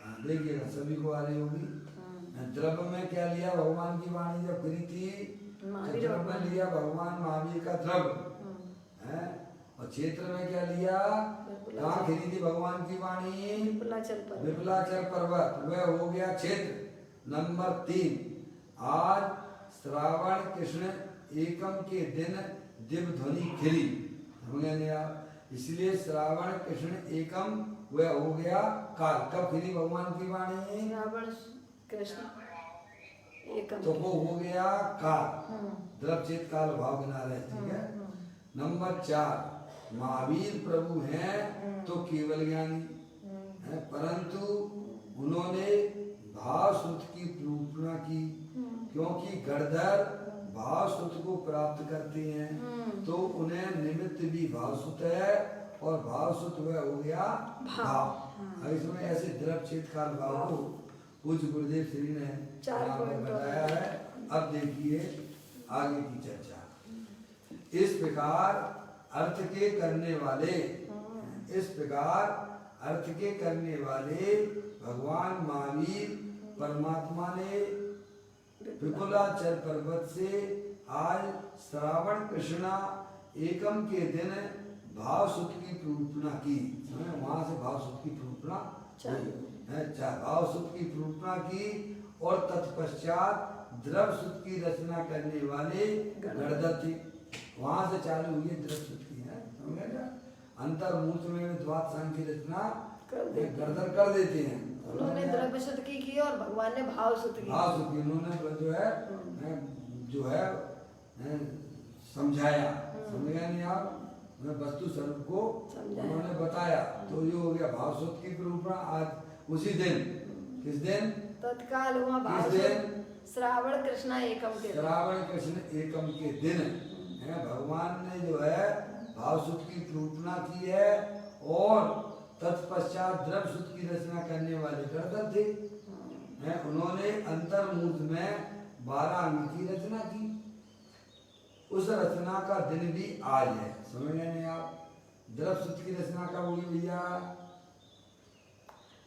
हाँ, देखिएगा सभी को आ रही होगी। द्रव्य में क्या लिया? भगवान की वाणी जब गिरी थी द्रव्य में लिया भगवान महावीर का द्रव्य है। और क्षेत्र में क्या लिया? कहाँ गिरी थी भगवान की वाणी? विपुलाचल पर्वत। वह हो गया क्षेत्र। नंबर 3, आज श्रावण कृष्ण एकम के दिन दिव्य ध्वनि खिली। समझे नहीं आप? इसलिए श्रावण कृष्ण एकम वह हो गया काल। कब खिली भगवान की वाणी? श्रावण कृष्ण एकम, तो वो हो गया काल। द्रव्य चेत काल भाव बना रहे। ठीक है। नंबर 4, महावीर प्रभु हैं तो केवल ज्ञानी है, परंतु उन्होंने भाव सुत की निरूपणा की। क्योंकि गणधर भाव सुत को प्राप्त करते हैं तो उन्हें निमित्त भी भाव सुत है और भाव सुत वह हो गया भाव। इसमें ऐसे द्रव्य चेत काल भाव को पूज्य गुरुदेव श्री ने यहाँ पर बताया है। अब देखिए आगे की चर्चा। इस प्रकार अर्थ के करने वाले भगवान महावीर परमात्मा ने विपुलाचल पर्वत से आज श्रावण कृष्णा एकम के दिन भाव सुत की निरूपणा की। वहां से भाव सुत की निरूपणा भाव सुत की निरूपणा की और तत्पश्चात द्रव्य सुत की रचना करने वाले गणधर थे। वहां से चालू हुई द्रव्य सुत की है। समझे? अंतर्मूर्त में द्वाद संघ की रचना गणधर कर देते हैं। उन्होंने द्रव्य सुत की और भगवान ने भाव सुत की। उन्होंने जो है समझाया। समझ गए नहीं आप? वस्तु स्वरूप को उन्होंने बताया। तो ये हो गया भाव सुत की निरूपणा। आज उसी दिन, किस दिन? तत्काल हुआ भाव सुत। श्रावण कृष्ण एकम के दिन है भगवान ने जो है भाव सुत की निरूपणा की है और तत्पश्चात द्रव्य सुत की रचना करने वाले गणधर थे। उन्होंने अंतर्मूर्त में 12 अंग की रचना की। उस रचना का दिन भी आज है। समझ गए नहीं आप? द्रव्य सुत की रचना का होगी भैया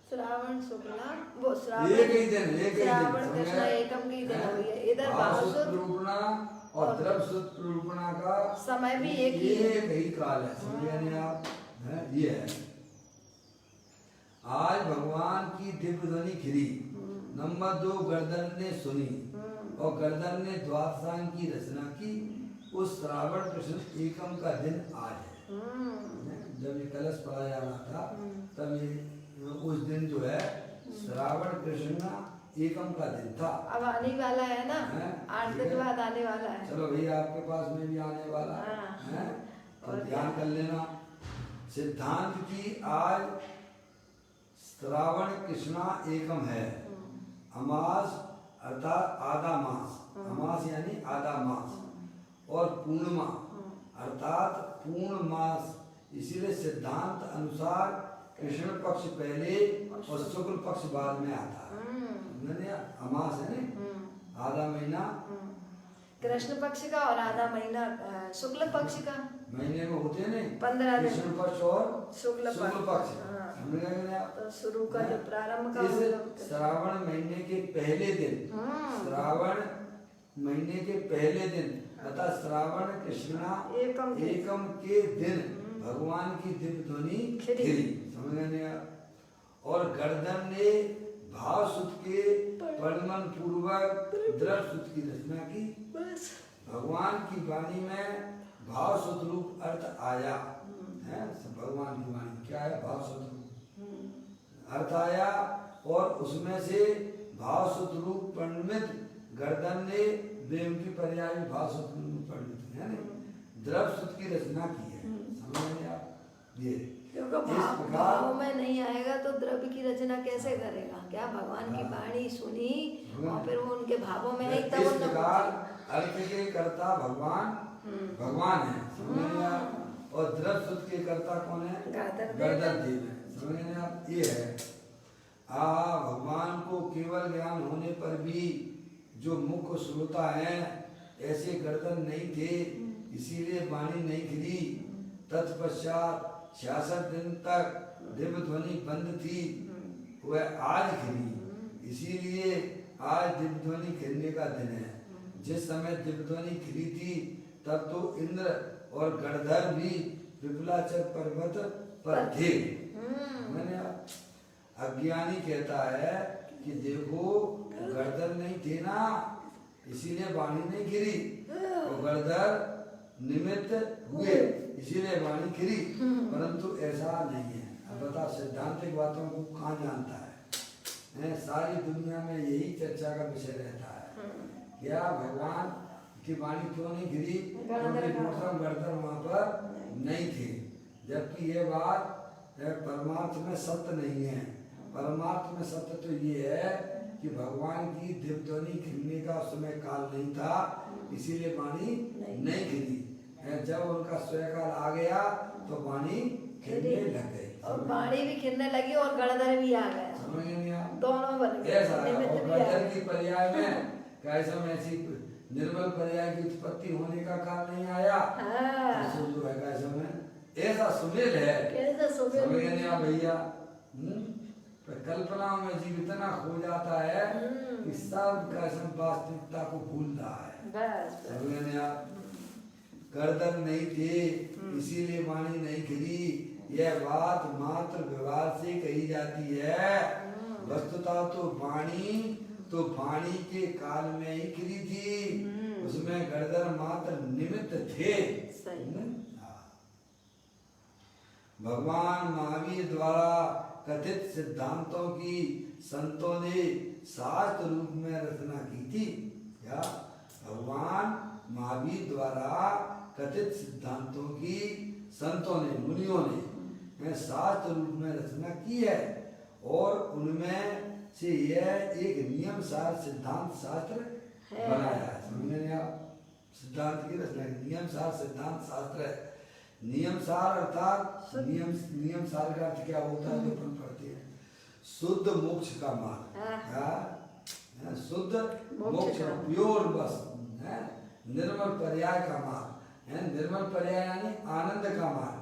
श्रावण शुक्ला, वो श्रावण एक ही दिन श्रावण कृष्ण एकम की दिन हुई है। इधर भाव सुत निरूपणा और द्रव्य सुत निरूपणा का समय भी एक ही काल है। समझ गए नहीं आप? ये है आज भगवान की दिव्य ध्वनि खिली। नंबर 2, गणधर ने सुनी और गणधर ने द्वादशांग की रचना की। उस श्रावण कृष्ण एकम का दिन आज है। जब ये कलश पढ़ा जा रहा था तब ये उस दिन जो है श्रावण कृष्ण एकम का दिन था। अब आने वाला है ना, 8 दिन बाद आने वाला है। चलो भैया आपके पास में भी आने वाला है तो ध्यान कर लेना। सिद्धांत की आज श्रावण कृष्णा एकम है। अमास अर्थात आधा मास, अमास यानी आधा मास, और पूर्णिमा अर्थात पूर्ण मास। इसीलिए सिद्धांत अनुसार कृष्ण पक्ष पहले और शुक्ल पक्ष बाद में आता है। अमास है ना, आधा महीना कृष्ण पक्ष का और आधा महीना शुक्ल पक्ष का। महीने में होते हैं 15 दिन कृष्ण पक्ष और शुक्ल पक्ष। तो शुरू का जो प्रारंभ का इस श्रावण महीने के पहले दिन, श्रावण महीने के पहले दिन अतः श्रावण कृष्णा एकम के दिन भगवान की दिव्य ध्वनि खिली, समझ गए। और गर्दन ने भाव सुत के परिमल पूर्वक द्रव सुत की रचना की। भगवान की वाणी में भाव सुत रूप अर्थ आया है। भगवान की वाणी क्या है? भाव सुत रूप अर्थ आया, और उसमें से भाव सुत रूप परिमित गर्दन ने देव की पर्याय भाव सुत रूप परिमित है ना, द्रव सुत की रचना की है। समझ रहे आप? ये क्योंकि भाव में नहीं आएगा तो द्रव्य की रचना कैसे करेगा? क्या भगवान की वाणी सुनी और फिर वो उनके भावों में आई तब। इस प्रकार अर्थ के कर्ता भगवान भगवान है, समझ आप? और द्रव्य सुत के कर्ता कौन है? गर्दन देव है, समझ आप? ये है भगवान को केवल ज्ञान होने पर भी जो मुख्य श्रोता है ऐसे गर्दन नहीं थे, इसीलिए वाणी नहीं खिली। तत्पश्चात 66 दिन तक दिव्य ध्वनि बंद थी, वह आज खिली। इसीलिए आज दिव्य ध्वनि खिलने का दिन है। जिस समय दिव्य ध्वनि खिली थी तब तो इंद्र और गणधर भी विपुलाचल पर्वत पर थे। मैंने अज्ञानी कहता है कि देखो गर्दन नहीं थे ना, इसीलिए वाणी नहीं गिरी, और गर्दन निमित्त हुए इसीलिए वाणी गिरी, परंतु ऐसा नहीं है। अब बता, सिद्धांतिक बातों को कहाँ जानता है? सारी दुनिया में यही चर्चा का विषय रहता है। क्या भगवान की वाणी क्यों नहीं गिरी? क्योंकि गर्दन वहां पर नहीं थे। जबकि ये बात परमार्थ में सत्य नहीं है। परमार्थ में सत्य तो ये है कि भगवान की दिव्य ध्वनि खिलने का समय काल नहीं था, इसीलिए वाणी नहीं खिली। जब उनका स्वयं काल आ गया तो वाणी खिलने लग गई, और वाणी भी खिलने लगी और गणधर भी आ गया। समझ नहीं आ? दोनों बन गए। ऐसा है। और गणधर की पर्याय में कैसा में ऐसी निर्मल पर्याय की उत्पत्ति होने का काल नहीं आया। तो जो है कैसा में ऐसा सुमेल है, कैसा सुमेल समझ नहीं आ भैया? कल्पना में जीव इतना खो जाता है कि सब कैसे वास्तविकता को भूल रहा है। समझ नहीं आ? गर्दन नहीं थे इसीलिए वाणी नहीं खिली, यह बात मात्र व्यवहार से कही जाती है। वस्तुतः तो वाणी के काल में ही खिली थी, उसमें गर्दन मात्र निमित्त थे। भगवान महावीर द्वारा कथित सिद्धांतों की संतों ने शास्त्र रूप में रचना की थी। क्या भगवान महावीर द्वारा कथित सिद्धांतों की संतों ने, मुनियों ने शास्त्र रूप में रचना की है, और उनमें से यह एक नियम सार सिद्धांत शास्त्र बनाया है। समझने आप? सिद्धांत की रचना नियम सार सिद्धांत शास्त्र है। नियम सार अर्थात नियम सार का अर्थ क्या होता है जो अपन पढ़ते हैं? शुद्ध मोक्ष का मार्ग, शुद्ध मोक्ष, प्योर बस, निर्मल पर्याय का मार्ग है। निर्मल पर्याय यानी आनंद का मार्ग।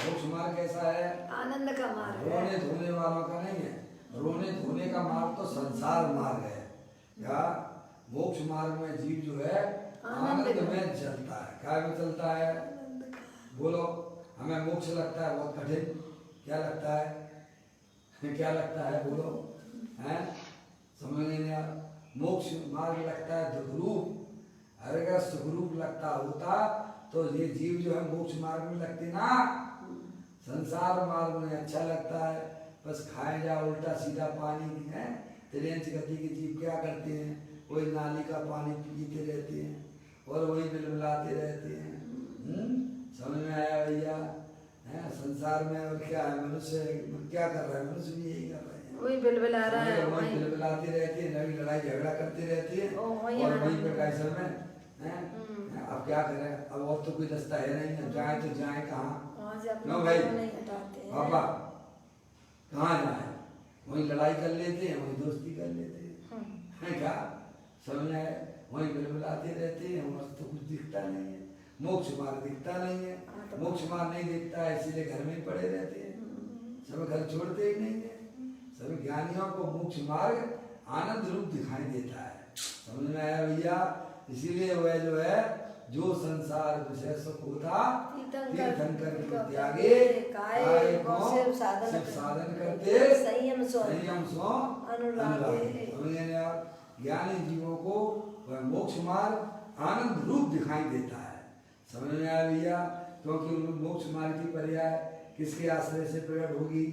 मोक्ष मार्ग कैसा है? आनंद का मार्ग। रोने धोने वालों का नहीं है। रोने धोने का मार्ग तो संसार मार्ग है। क्या मोक्ष मार्ग में जीव जो है आनंद में चलता है। क्या में चलता है? बोलो, हमें मोक्ष लगता है बहुत कठिन। क्या लगता है? क्या लगता है? बोलो, हैं? समझ नहीं आ? मोक्ष मार्ग लगता है दुखरूप। अगर सुखरूप लगता होता तो ये जीव जो है मोक्ष मार्ग में लगते ना। संसार मार्ग में अच्छा लगता है, बस खाए जा उल्टा सीधा पानी है। त्रियंच गति के जीव क्या करते हैं? वही नाली का पानी पीते रहते हैं और वही बिलबिलाते रहते हैं। समझ में आया भैया? संसार में और क्या है? मनुष्य क्या कर रहा है? मनुष्य भी यही कर रहे हैं, वही बिलबिला रहा है, वही बिलबिलाते रहते हैं। भी लड़ाई झगड़ा करती रहती है ओ, और वही वहीं पे कैसे में हैं? अब क्या करें, अब और तो कोई रास्ता है नहीं, अब जाए तो जाए कहाँ? वहाँ से अपना नो भाई भाव नहीं हटाते हैं। पापा कहाँ जाए, वहीं लड़ाई कर लेते हैं, वहीं दोस्ती कर लेते हैं, है क्या समझ आए? वहीं बिलबिलाते रहते हैं, वहाँ तो कुछ दिखता नहीं है, मोक्ष मार्ग दिखता नहीं है, मोक्ष मार्ग नहीं दिखता है इसीलिए घर में ही पड़े रहते हैं, सब घर छोड़ते ही नहीं है। सभी ज्ञानियों को मोक्ष मार्ग आनंद रूप दिखाई देता है, समझ में आया भैया? इसीलिए वह जो है जो संसार विषय सुख होता तीर्थंकर को त्यागे काय को शिव साधन करते संयम सो अनुरागे। ज्ञानी जीवों को वह मोक्ष मार्ग आनंद रूप दिखाई देता है, समझ में आया भैया? क्योंकि मोक्ष मार्ग की पर्याय किसके आश्रय से प्रकट होगी?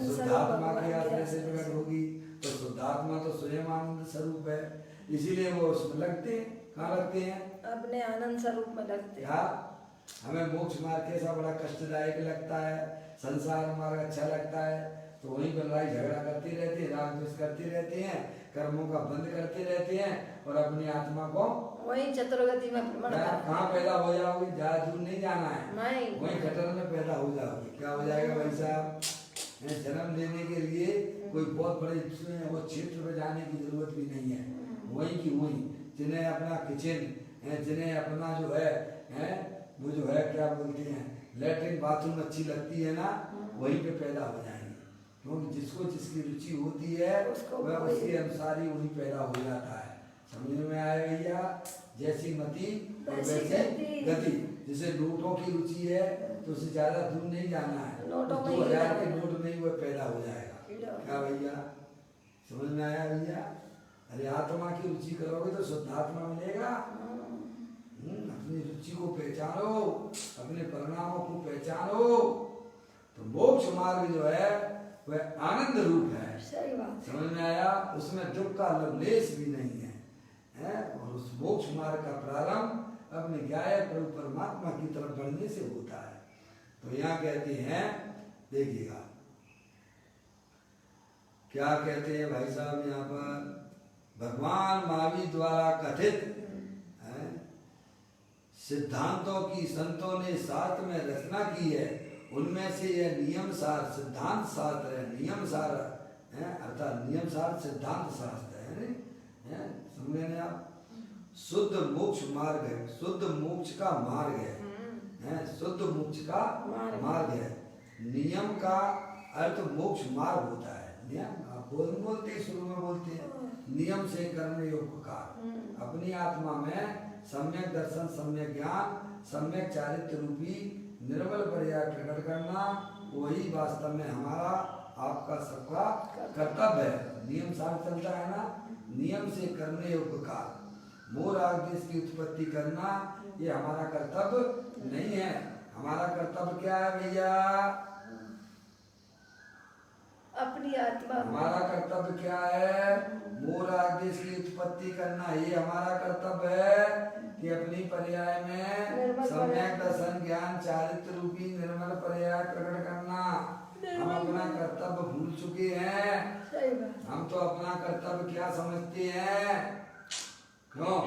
शुद्धात्मा के आश्रय से प्रकट होगी। तो शुद्धात्मा तो स्वयं आनंद स्वरूप है, इसीलिए वो उसमें लगते हैं। कहाँ लगते हैं? अपने आनंद स्वरूप में लगते हैं। हमें मोक्ष मार्ग कैसा बड़ा कष्टदायक लगता है, संसार मार्ग अच्छा लगता है, तो वहीं पर लड़ाई झगड़ा करती रहती है, राग द्वेष करती रहती हैं, कर्मों का बंद करते रहते हैं और अपनी आत्मा को वही चतुर्गति में भ्रमण कहाँ पैदा हो जाओगे? ज्यादा दूर नहीं जाना है, वहीं कटर में पैदा हो जाओगे। क्या हो जाएगा भाई साहब? जन्म लेने के लिए कोई बहुत बड़े वो क्षेत्र में जाने की जरूरत भी नहीं है, वहीं की वहीं जिन्हें अपना किचन, जिन्हें अपना जो है वो जो है क्या बोलते हैं लैट्रिन बाथरूम अच्छी लगती है ना, वहीं पे पैदा हो जाएंगे। क्योंकि जिसको जिसकी रुचि होती है वह उसके अनुसार ही वहीं पैदा हो जाता है, समझ में आया भैया? जैसी मति और वैसी गति। जैसे नोटों की रुचि है तो उससे ज्यादा दूर नहीं जाना है, 2000 के नोट में ही वह पैदा हो जाएगा। क्या भैया समझ में आया भैया? अरे आत्मा की रुचि करोगे तो शुद्धात्मा मिलेगा। अपनी रुचि को पहचानो, अपने परिणामों को पहचानो, तो मोक्ष मार्ग जो है वह आनंद रूप है। सही बात। समझ में आया? उसमें दुख का लवलेश भी नहीं है, और उस मोक्ष मार्ग का प्रारंभ अपने ज्ञाय प्रभु परमात्मा की तरफ बढ़ने से होता है। तो यहाँ कहते हैं, देखिएगा क्या कहते हैं भाई साहब यहाँ पर, भगवान महावीर द्वारा कथित सिद्धांतों की संतों ने शास्त्र में रचना की है, उनमें से यह नियम सार सिद्धांत शास्त्र है। नियम सार है अर्थात नियम सार सिद्धांत शास्त्र है, समझ रहे आप? शुद्ध मोक्ष मार्ग है, शुद्ध मोक्ष का मार्ग है, शुद्ध मोक्ष का मार्ग है। नियम का अर्थ मोक्ष मार्ग होता है। नियम आप बोलते ही शुरू में बोलते हैं नियम से कर्म योग का, अपनी आत्मा में सम्यक दर्शन, सम्यक ज्ञान, सम्यक चारित्र रूपी निर्मल पर्याय प्रकट करना, वही वास्तव में हमारा आपका सबका कर्तव्य है। नियम साथ चलता है ना, नियम से करने योग्य का मोर आदेश की उत्पत्ति करना ये हमारा कर्तव्य नहीं है। हमारा कर्तव्य क्या है भैया? अपनी आत्मा, हमारा कर्तव्य क्या है? मोर आदेश की उत्पत्ति करना, ये हमारा कर्तव्य है कि अपनी पर्याय में सम्यक दर्शन ज्ञान चारित्र रूपी निर्मल पर्याय प्रकट करना। हम अपना कर्तव्य भूल चुके हैं। हम तो अपना कर्तव्य क्या समझते हैं? क्यों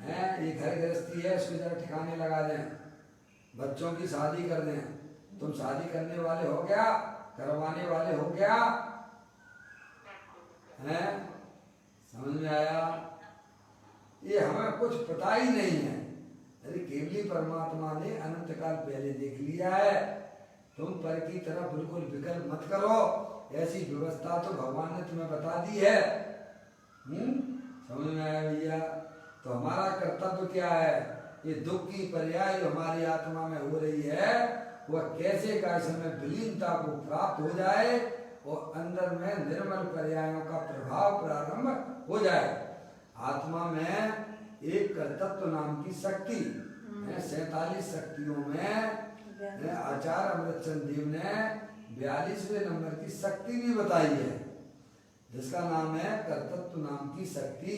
है? ये घर गृहस्थी है, इसको जरा ठिकाने लगा दें, बच्चों की शादी कर दें। तुम शादी करने वाले हो क्या? करवाने वाले हो क्या? हैं? समझ में आया? ये हमें कुछ पता ही नहीं है। अरे केवली परमात्मा ने अनंत काल पहले देख लिया है। तुम पर की तरफ बिल्कुल विकल्प मत करो, ऐसी व्यवस्था तो भगवान ने तुम्हें बता दी है। समझ में आया भैया? तो हमारा कर्तव्य क्या है? ये दुख की पर्याय जो हमारी आत्मा में हो रही है वह कैसे का समय विलीनता को प्राप्त हो जाए और अंदर में निर्मल पर्यायों का प्रभाव प्रारंभ हो जाए। आत्मा में एक कर्तव्य नाम की शक्ति है। 47 शक्तियों में आचार्य अमृतचंद देव ने 42वें नंबर की शक्ति भी बताई है, जिसका नाम है कर्तव्य नाम की शक्ति।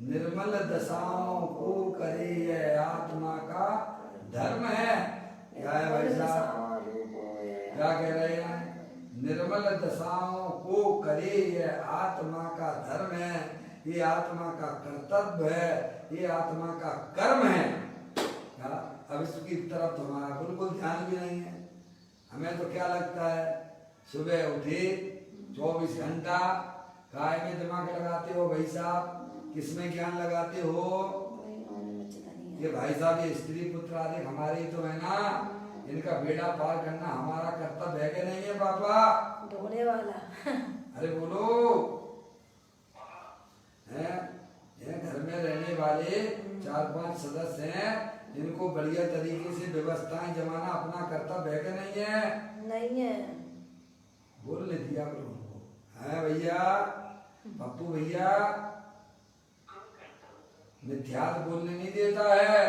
निर्मल दशाओं को करे यह आत्मा का धर्म है। क्या है भाई साहब? क्या कह रहे हैं? निर्मल दशाओं को करे, यह आत्मा का धर्म है, ये आत्मा का कर्तव्य है, ये आत्मा का कर्म है। अब इसकी तरफ तो हमारा बिल्कुल ध्यान भी नहीं है। हमें तो क्या लगता है, सुबह उठे 24 घंटा काय में दिमाग लगाते हो भाई साहब, किसमें ज्ञान लगाते हो कि भाई साहब ये स्त्री पुत्र आदि हमारे तो है ना, इनका बेड़ा पार करना हमारा कर्तव्य है कि नहीं है पापा? ढोने वाला अरे बोलो है, ये घर में रहने वाले 4-5 सदस्य हैं, इनको बढ़िया तरीके से व्यवस्थाएं जमाना अपना कर्तव्य है कि नहीं है? नहीं है। बोल ले दिया करो है भैया, पप्पू भैया मिथ्यात बोलने नहीं देता है,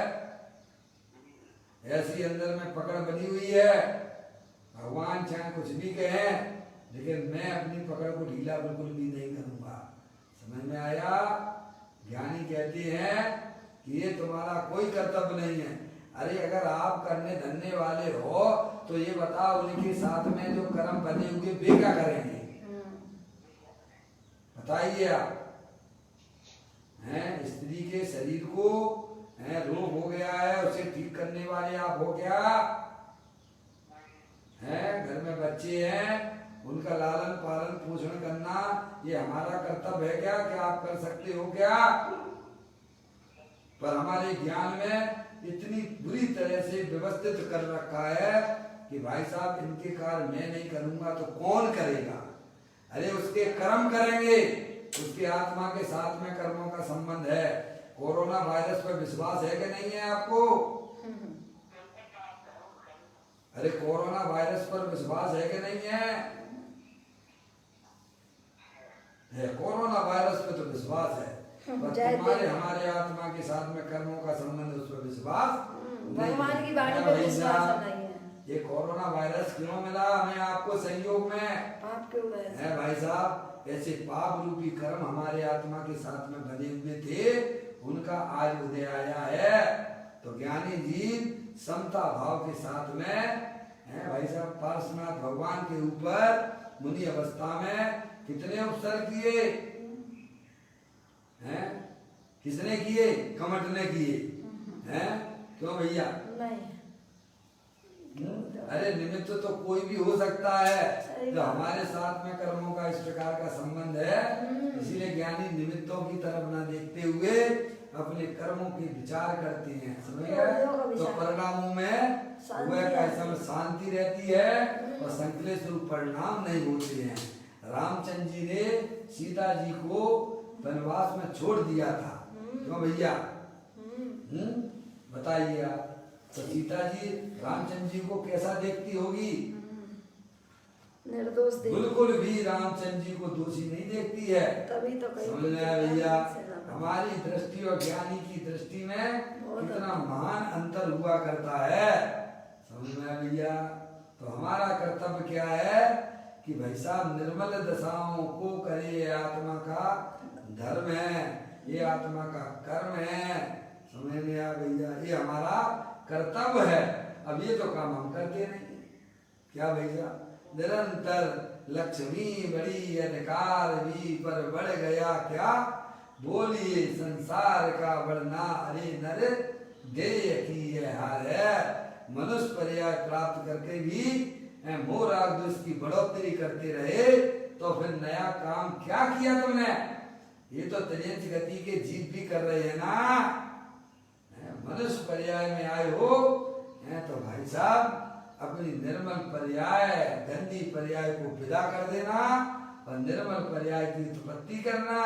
ऐसी अंदर में पकड़ बनी हुई है। भगवान चाहे कुछ भी कहें, लेकिन मैं अपनी पकड़ को ढीला बिल्कुल भी नहीं करूंगा। समझ में आया? ज्ञानी कहते हैं कि ये तुम्हारा कोई कर्तव्य नहीं है। अरे अगर आप करने धरने वाले हो तो ये बताओ, उनके साथ में जो कर्म बने हुए वे क्या करेंगे? बताइए आप। हैं स्त्री के शरीर को रोग हो गया है, उसे ठीक करने वाले आप हो क्या? हैं घर में बच्चे हैं, उनका लालन पालन पोषण करना ये हमारा कर्तव्य है क्या? क्या आप कर सकते हो क्या? पर हमारे ज्ञान में इतनी बुरी तरह से व्यवस्थित कर रखा है कि भाई साहब इनके कार्य मैं नहीं करूंगा तो कौन करेगा? अरे उसके कर्म करेंगे, उसकी आत्मा के साथ में कर्मों का संबंध है। कोरोना वायरस पर विश्वास है कि नहीं है आपको? अरे कोरोना वायरस पर विश्वास है कि नहीं है? कोरोना वायरस पे तो विश्वास है, पर तुम्हारे हमारे आत्मा के साथ में कर्मों का संबंध, उस पर विश्वास भगवान की वाणी पे विश्वास नहीं है। ये कोरोना वायरस क्यों मिला हमें आपको संयोग में? पाप क्यों है भाई साहब, ऐसे पाप रूपी कर्म हमारे आत्मा के साथ में बने हुए थे, उनका आज उदय आया है। तो ज्ञानी जी समता भाव के साथ में है भाई साहब, पार्श्वनाथ भगवान के ऊपर मुनि अवस्था में कितने उपसर्ग किए हैं? किसने किए? कमठ ने किए हैं। क्यों भैया? अरे निमित्त तो कोई भी हो सकता है, जो हमारे साथ में कर्मों का इस प्रकार का संबंध है, इसीलिए ज्ञानी निमित्तों की तरफ न देखते हुए अपने कर्मों की विचार करते हैं। समझ गए? तो परिणामों में वह कैसा शांति रहती है और संकलेश रूप परिणाम नहीं होते हैं। रामचंद्र जी ने सीता जी को वनवास में छोड़ दिया था। क्यों भैया? बताइए आप। तो सीता जी रामचंद्र जी को कैसा देखती होगी? निर्दोष देखती। बिल्कुल भी रामचंद्र जी को दोषी नहीं देखती है। तभी तो समझ में आया भैया? हमारी दृष्टि और ज्ञानी की दृष्टि में कितना महान अंतर हुआ करता है। समझ में आया भैया? तो हमारा कर्तव्य क्या है कि भाई साहब निर्मल दशाओं को करे, ये आत्मा का धर्म है, ये आत्मा का कर्म है। समझ में आया भैया? ये हमारा कर्तव्य है। अब ये तो काम हम करते नहीं। क्या भैया? निरंतर लक्ष्मी बड़ी अधिकार भी पर बढ़ गया क्या, बोलिए संसार का बढ़ना, अरे नर देय की यह हार है। मनुष्य पर्याय प्राप्त करके भी मोह राग द्वेष की बढ़ोतरी करते रहे तो फिर नया काम क्या किया तुमने? ये तो त्रियंच गति के जीव भी कर रहे हैं ना। मनुष्य पर्याय में आए हो तो भाई साहब अपनी निर्मल पर्याय गंदी पर्याय को विदा कर देना और निर्मल पर्याय की उत्पत्ति करना।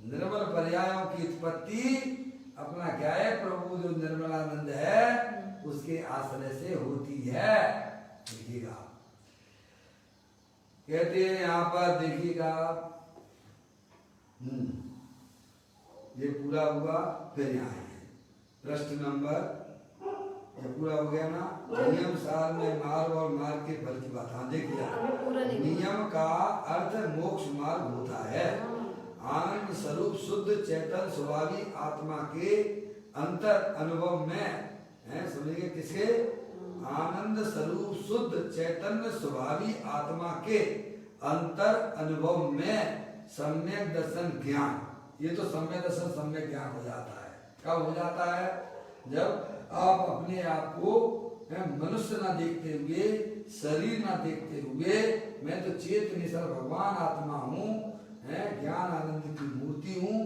निर्मल पर्यायों की उत्पत्ति अपना क्या है? प्रभु जो निर्मलानंद है उसके आश्रय से होती है। देखिएगा, कहते हैं यहाँ पर, देखिएगा ये पूरा हुआ, फिर यहाँ प्रश्न नंबर, ये पूरा हो गया ना। नियम सार में मार्ग और मार्ग के फल की बात। हाँ देखिए, नियम का अर्थ मोक्ष मार्ग होता है। आनंद स्वरूप शुद्ध चैतन्य स्वाभाविक आत्मा के अंतर अनुभव में है। समझिए किसके? आनंद स्वरूप शुद्ध चैतन्य स्वभावी आत्मा के अंतर अनुभव में सम्यक दर्शन ज्ञान, ये तो सम्यक दर्शन सम्यक ज्ञान हो जाता है। कब हो जाता है? जब आप अपने आप को मनुष्य ना देखते हुए, शरीर ना देखते हुए, मैं तो चेत निश्चल भगवान आत्मा हूँ, ज्ञान आनंद की मूर्ति हूँ,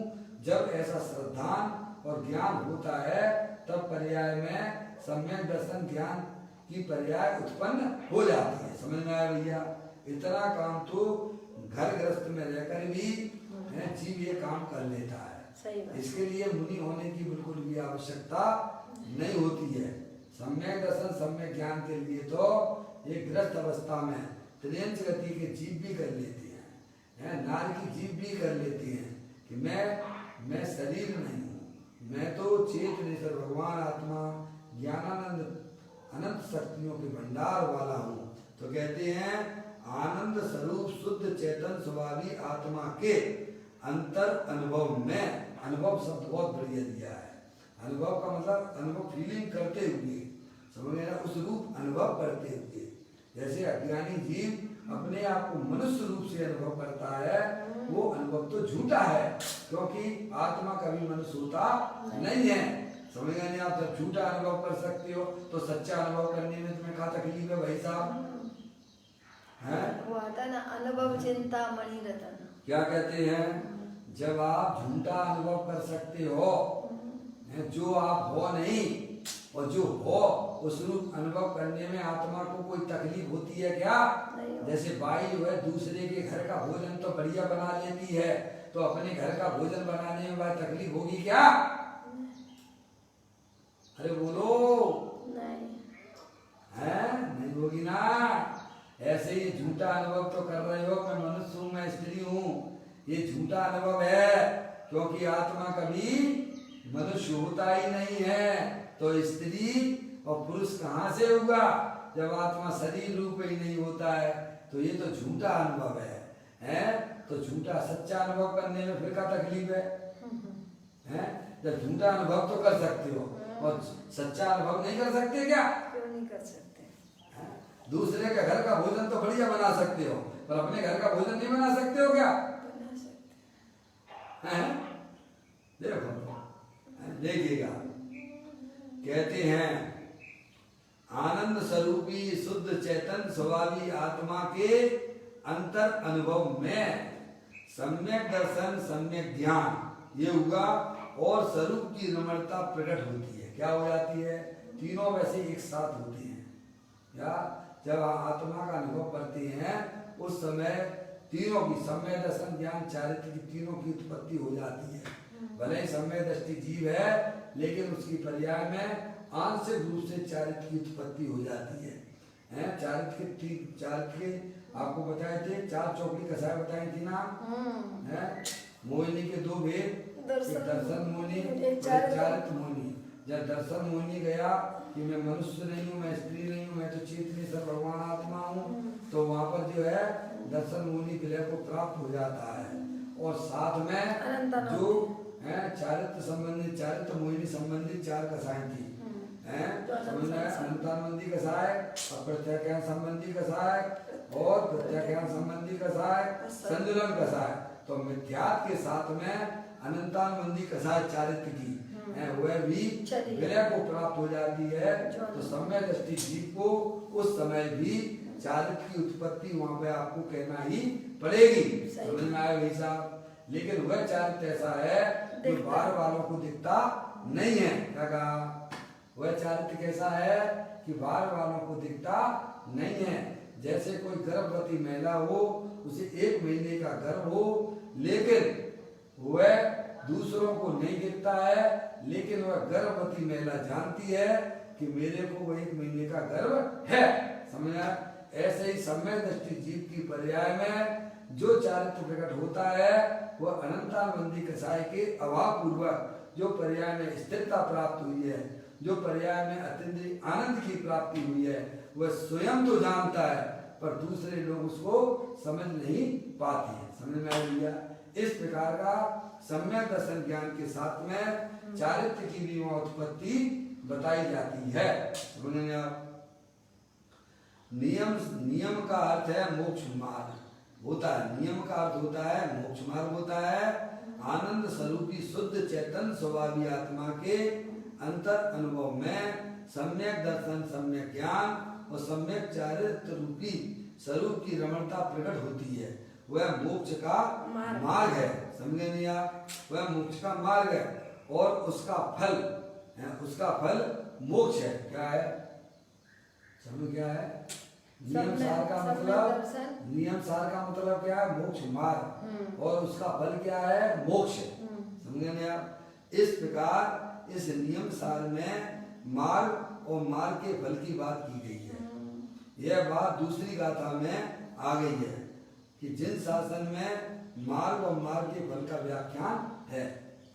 जब ऐसा श्रद्धान और ज्ञान होता है तब पर्याय में सम्यक दर्शन ज्ञान की पर्याय उत्पन्न हो जाती है। समझ में आया भैया? इतना काम तो घर गृहस्थ में रहकर भी जीव ये काम कर लेता है। इसके लिए मुनि होने की बिल्कुल भी आवश्यकता नहीं होती है। सम्यक दर्शन सम्यक ज्ञान के लिए तो एक गृहस्थ अवस्था में त्रियंच गति के जीव भी कर लेते हैं, नार की जीव भी कर लेती हैं कि मैं शरीर नहीं हूँ, मैं तो चेत निश्चल भगवान आत्मा ज्ञानानंद अनंत शक्तियों के भंडार वाला हूँ। तो कहते हैं आनंद स्वरूप शुद्ध चेतन स्वभावी आत्मा के अंतर अनुभव में, अनुभव शब्द बहुत बढ़िया दिया है। अनुभव का मतलब अनुभव फीलिंग करते हुए, समझ में ना, उस रूप अनुभव करते हुए। जैसे अज्ञानी जीव अपने आप को मनुष्य रूप से अनुभव करता है, वो अनुभव तो झूठा है, क्योंकि आत्मा कभी मनुष्य होता नहीं है। समझ गए नहीं आप? जब झूठा अनुभव कर सकते हो तो सच्चा अनुभव करने में तुम्हें क्या तकलीफ है भाई साहब? वो आता ना अनुभव चिंता मणि रतन। क्या कहते हैं? जब आप झूठा अनुभव कर सकते हो, जो आप हो नहीं और जो हो उस रूप अनुभव करने में आत्मा को कोई तकलीफ होती है क्या? जैसे बाई जो है दूसरे के घर का भोजन तो बढ़िया बना लेती है, तो अपने घर का भोजन बनाने में भाई तकलीफ होगी क्या? अरे बोलो। नहीं है? नहीं होगी ना। ऐसे ही झूठा अनुभव तो कर रहे हो, मैं मनुष्य हूँ, मैं स्त्री हूँ, ये झूठा अनुभव है, क्योंकि आत्मा कभी मनुष्य होता ही नहीं है। तो स्त्री और पुरुष कहाँ से होगा जब आत्मा शरीर रूप ही नहीं होता है? तो ये तो झूठा अनुभव है? तो झूठा सच्चा अनुभव करने में फिर क्या तकलीफ है? जब झूठा अनुभव तो कर सकते हो और सच्चा अनुभव नहीं कर सकते क्या? क्यों नहीं कर सकते? दूसरे के घर का भोजन तो बढ़िया बना सकते हो, पर अपने घर का भोजन नहीं बना सकते हो क्या? बना सकते हैं? देखो देखिएगा, कहते हैं आनंद स्वरूपी शुद्ध चैतन्य स्वभावी आत्मा के अंतर अनुभव में सम्यक दर्शन सम्यक ज्ञान ये हुआ और स्वरूप की रमणता प्रकट होती है। क्या हो जाती है? तीनों वैसे एक साथ होती हैं। या जब आत्मा का अनुभव करते हैं उस समय तीनों की सम्यक दर्शन ज्ञान चारित्र की तीनों की उत्पत्ति हो जाती है। भले ही सम्यक दृष्टि जीव है, लेकिन उसकी पर्याय में आंशिक रूप से चारित्र की उत्पत्ति हो जाती है। चारित्र के आपको बताए थे, चार चौकड़ी कसाय बताई थी ना। मोहिनी के दो भेद, दर्शन मोहिनी, चारित्र मोहिनी। जब दर्शन मोहिनी गया कि मैं मनुष्य नहीं हूँ, मैं स्त्री नहीं हूँ, मैं तो चेतनी सब भगवान आत्मा हूँ, तो वहाँ पर जो है दर्शन मोहिनी विलय को प्राप्त हो जाता है। और साथ में जो चारित्र संबंधित, चारित्र मोहिनी संबंधित चार कसाएं थी, अनंतानंदी कसाय, अप्रत्याख्यान संबंधी कसाय और प्रत्याख्यान संबंधी कसाय, संजुलन कसाय। तो मिथ्यात्व के साथ में अनंतानंदी कसाय चारित्र की वह भी विलय को प्राप्त हो जाती है। तो सम्यक दृष्टि जीव को उस समय भी चारित्र की उत्पत्ति वहाँ पे आपको कहना ही पड़ेगी। समझ में आया भाई साहब? लेकिन वह चारित्र ऐसा है जो बाहर वालों को दिखता नहीं है। क्या कहा? वह चारित्र कैसा है कि बाहर वालों को दिखता नहीं है। जैसे कोई गर्भवती महिला हो, उसे 1 महीने का गर्भ हो, लेकिन वह दूसरों को नहीं दिखता है, लेकिन वह गर्भवती महिला जानती है कि मेरे को वो 1 महीने का गर्भ है। समझा? ऐसे ही सम्यक दृष्टि जीव की पर्याय में जो चारित्र प्रकट होता है वह अनंतानंदी कसाय के अभाव पूर्वक जो पर्याय में स्थिरता प्राप्त हुई है, जो पर्याय में अत्यंत आनंद की प्राप्ति हुई है, वह स्वयं तो जानता है पर दूसरे लोग उसको समझ नहीं पाते हैं। समझ में आ गया? इस प्रकार का सम्यक दर्शन ज्ञान के साथ में चारित्र की भी वहाँ उत्पत्ति बताई जाती है। समझ में आप? नियम नियम का अर्थ है मोक्ष मार्ग होता है, नियम का अर्थ होता है मोक्ष मार्ग होता है। आनंद स्वरूपी शुद्ध चैतन्य स्वभावी आत्मा के अंतर अनुभव में सम्यक दर्शन, सम्यक ज्ञान और सम्यक चारित्र रूपी स्वरूप की रमणता प्रकट होती है। वह मोक्ष का मार्ग है, समझे नहीं आप? वह मोक्ष का मार्ग है और उसका फल मोक्ष है। क्या है? समझ क्या है? नियम सार का मतलब क्या है? मोक्ष मार्ग, और उसका फल क्या है? मोक्ष। समझे नहीं आप? इस प्रकार इस नियम सार में मार्ग और मार्ग के फल की बात की गई है। यह बात दूसरी गाथा में आ गई है कि जिन शासन में मार्ग और मार्ग के फल का व्याख्यान है।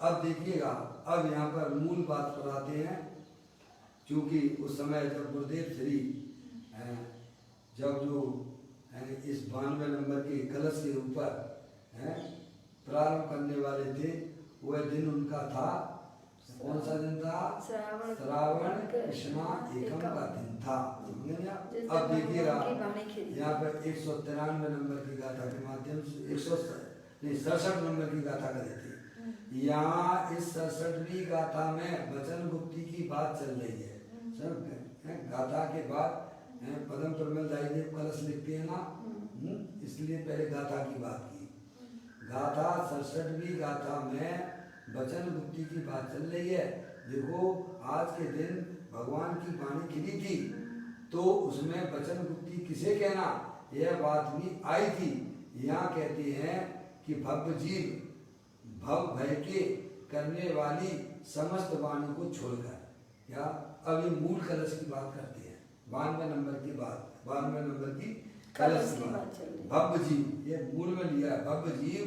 अब देखिएगा, अब यहाँ पर मूल बात पर आते हैं। क्योंकि उस समय जब गुरुदेव श्री जब जो इस 92 नंबर के कलश के ऊपर प्रारंभ करने वाले थे, वह दिन उनका था, कौन सा दिन था? श्रावण कृष्णा एकम का दिन था। अब देखिएगा यहाँ पर 193 नंबर की गाथा के माध्यम से 67 नंबर की गाथा करी थी। यहाँ इस 67वीं गाथा में वचन गुप्ती की बात चल रही है। गाथा के बाद पदम प्रमल दाई देव कलश लिखते हैं ना, इसलिए पहले गाथा की बात की। गाथा 67वीं गाथा में वचन गुप्ती की बात चल रही है। देखो, आज के दिन भगवान की वाणी खिली थी, तो उसमें वचन गुप्ती किसे कहना, यह बात भी आई थी। यहाँ कहते हैं कि भव्य जीव भव भय के करने वाली समस्त वाणी को छोड़कर, या अभी मूल कलश की बात करते हैं। 92 नंबर की बात, 92 नंबर की कलश की बात। भव्य जीव, ये मूल में लिया है। भव्य जीव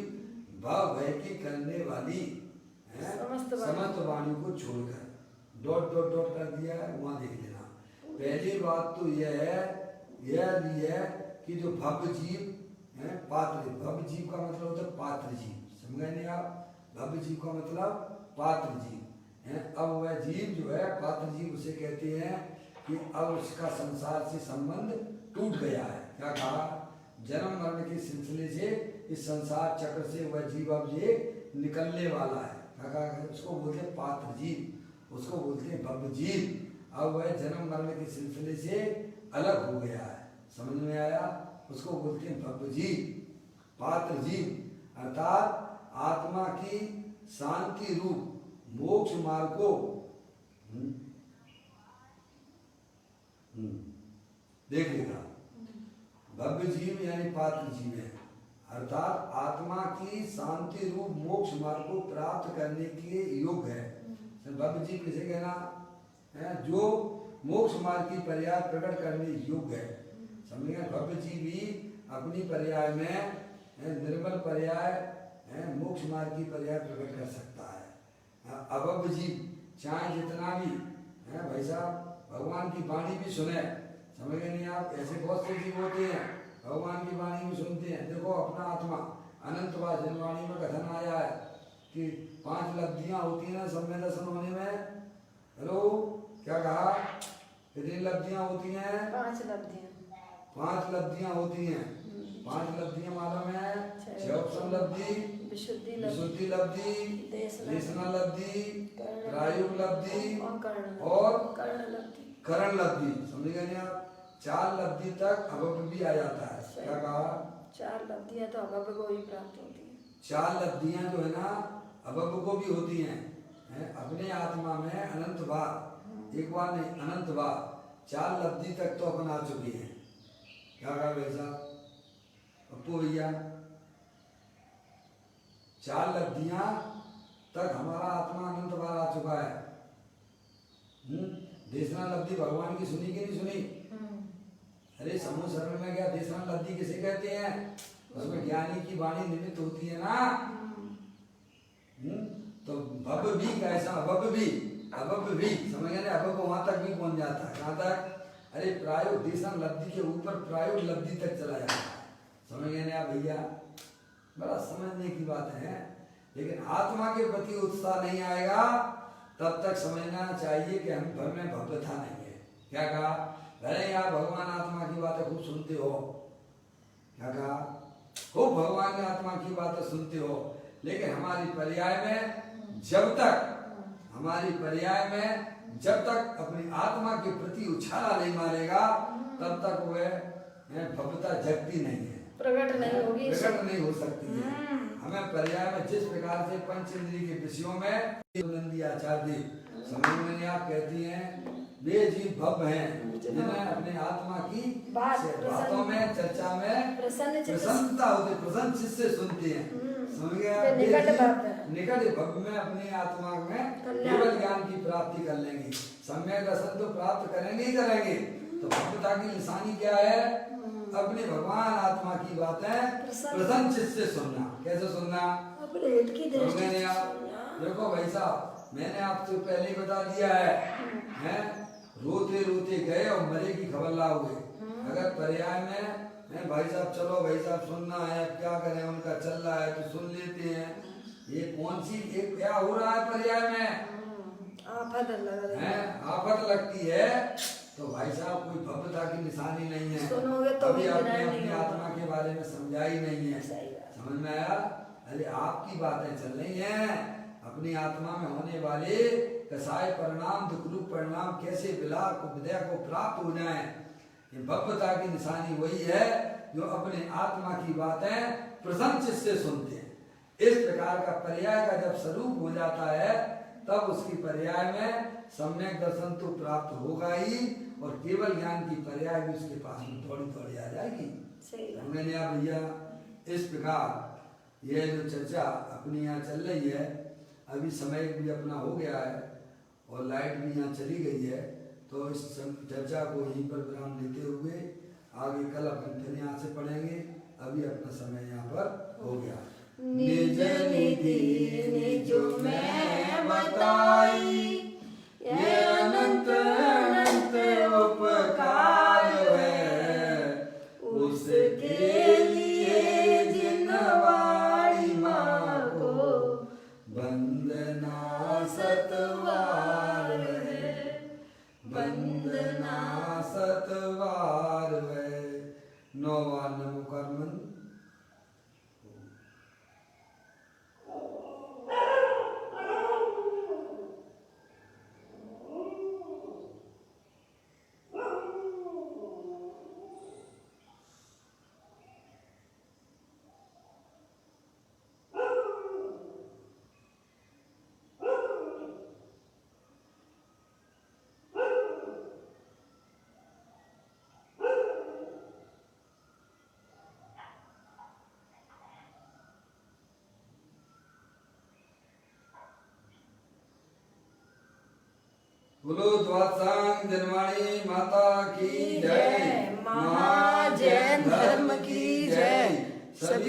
भव भय के करने वाली समस्त वाणी को छोड़कर, डॉट डॉट डॉट कर दिया है, वहां देख लेना। पहली बात तो यह है कि जो भव्य जीव है, पात्र, भव्य जीव का मतलब होता है पात्र जीव। समझे नहीं आप? भव्य जीव का मतलब पात्र जीव है। अब वह जीव जो है पात्र जीव, उसे कहते हैं कि अब उसका संसार से संबंध टूट गया है। क्या कहा? जन्म मरण के सिलसिले से इस संसार चक्र से वह जीव अब ये निकलने वाला है। उसको बोलते हैं पात्र जीव, उसको बोलते हैं भव्य जीव। अब वह जन्म मरण के सिलसिले से अलग हो गया है। समझ में आया? उसको बोलते हैं भव्य जीव, पात्र जीव। अर्थात आत्मा की शांति रूप मोक्ष मार्ग को देखिएगा। भव्य जीव यानी पात्र जीव है, अर्थात आत्मा की शांति रूप मोक्ष मार्ग को प्राप्त करने के लिए योग्य है। भव्य जीव किसे कहना है? जो मोक्ष मार्ग की पर्याय प्रकट करने योग्य है। समझिए, भव्य जीव भी अपनी पर्याय में निर्मल पर्याय मोक्ष मार्ग की पर्याय प्रकट कर सकता है। अभव्य जीव चाहे जितना भी भाई साहब भगवान की वाणी भी सुने, समझ गए नहीं आप? ऐसे बहुत से जीव होते हैं भगवान की वाणी भी सुनते हैं। देखो, अपना आत्मा अनंतवास जनवाणी में कथन आया है कि 5 लब्धियां होती हैं ना सब में दर्शन होने में। हेलो, क्या कहा? कितनी लब्धियां होती हैं? 5 लब्धियां। 5 लब्धियां होती हैं। 5 लब्धियां मालूम है? क्षयोपम लब्धि, विशुद्धि लब्धि, देशना लब्धि, प्रायुग लब्धि और करण लब्धि। समझ गए नहीं आप? 4 लब्धि तक अभव्य भी आ जाता है। क्या कहा? 4 लब्धियां तो अभव्य को भी प्राप्त होती है। 4 लब्धियां जो है ना अभव्य को भी होती हैं। अपने आत्मा में अनंत बार, एक बार नहीं अनंत बार 4 लब्धि तक तो अपन आ चुके हैं। क्या कहा वैसा पप्पू भैया? 4 लब्धियां तक हमारा आत्मा अनंत बार आ चुका है। देशना लब्धि भगवान की सुनी कि नहीं सुनी? अरे समूह शरण में गया, देशना लब्धि किसे कहते हैं? उसमें ज्ञानी की वाणी निमित्त होती है ना। तो भव्य भी कैसा? अभव्य भी समझ गए? अभव्य वहां तक भी पहुंच जाता है। कहाँ तक? अरे प्रायोग देशना लब्धि के ऊपर प्रायोग लब्धि तक चला जाता है। समझ गए ना भैया? बड़ा समझने की बात है। लेकिन आत्मा के प्रति उत्साह नहीं आएगा तब तक समझना चाहिए कि हम भर में भव्यता नहीं है। क्या कहा? भले आप भगवान आत्मा की बातें खूब सुनते हो, क्या कहा, खूब भगवान की आत्मा की बातें सुनते हो, लेकिन हमारी पर्याय में जब तक अपनी आत्मा के प्रति उछाला नहीं मारेगा तब तक वह भव्यता जगती नहीं है, प्रकट नहीं हो सकती है। हमें पर्याय में जिस प्रकार से पंच इंद्रिय के विषयों में नंदी आचार्य समझ में आप कहती हैं वे जीव भव्य हैं जिन्हें अपने आत्मा की बातों में चर्चा में प्रसन्नता होती, प्रसन्न चित्त से सुनते हैं, समझ गए, निकट भव्य में अपनी आत्मा में केवल ज्ञान की प्राप्ति कर लेंगे, सम्यक दर्शन तो प्राप्त करेंगे ही करेंगे। तो भव्यता की निशानी क्या है, अपने भगवान आत्मा की बातें प्रसन्न चित्त से सुनना। कैसे सुनना, देखो भाई साहब, मैंने आपसे पहले ही बता दिया है, रोते रोते गए और मरे की खबर ला हुए। अगर पर्याय में भाई साहब चलो भाई साहब सुनना है, अब क्या करें, उनका चल रहा है तो सुन लेते हैं, ये कौन सी एक क्या हो रहा है पर्याय में, आफत लगती है, तो भाई साहब कोई भव्यता की निशानी नहीं है, तो अभी आपने अपनी आत्मा के बारे में समझा ही नहीं है। समझ में आया, अरे आपकी बातें चल रही हैं, अपनी आत्मा में होने वाले कसाय परिणाम, दुख रूप परिणाम कैसे विद्या को प्राप्त हो जाए, ये भव्यता की निशानी वही है जो अपने आत्मा की बातें प्रसन्न चित्त से सुनते हैं। इस प्रकार का पर्याय का जब स्वरूप हो जाता है तब उसकी पर्याय में सम्यक दर्शन तो प्राप्त होगा ही, और केवल ज्ञान की पर्याय भी उसके पास में थोड़ी थोड़ी आ जाएगी। मैंने आप भैया इस प्रकार यह जो चर्चा अपनी यहाँ चल रही है, अभी समय भी अपना हो गया है और लाइट भी यहाँ चली गई है, तो इस चर्चा को यहीं पर विराम देते हुए आगे कल अपन फिर यहाँ से पढ़ेंगे। अभी अपना समय यहाँ पर हो गया। निज निधि निजो मैं बताई, ये अनंत अनंत उपकार है, उसके लिए जिनवाड़ी माँ को वंदना सतवार है, वंदना सतवार है। नौवा नमो कर्मन। बोलो द्वादशांग जनवाणी माता की जय, महाजैन धर्म की जय।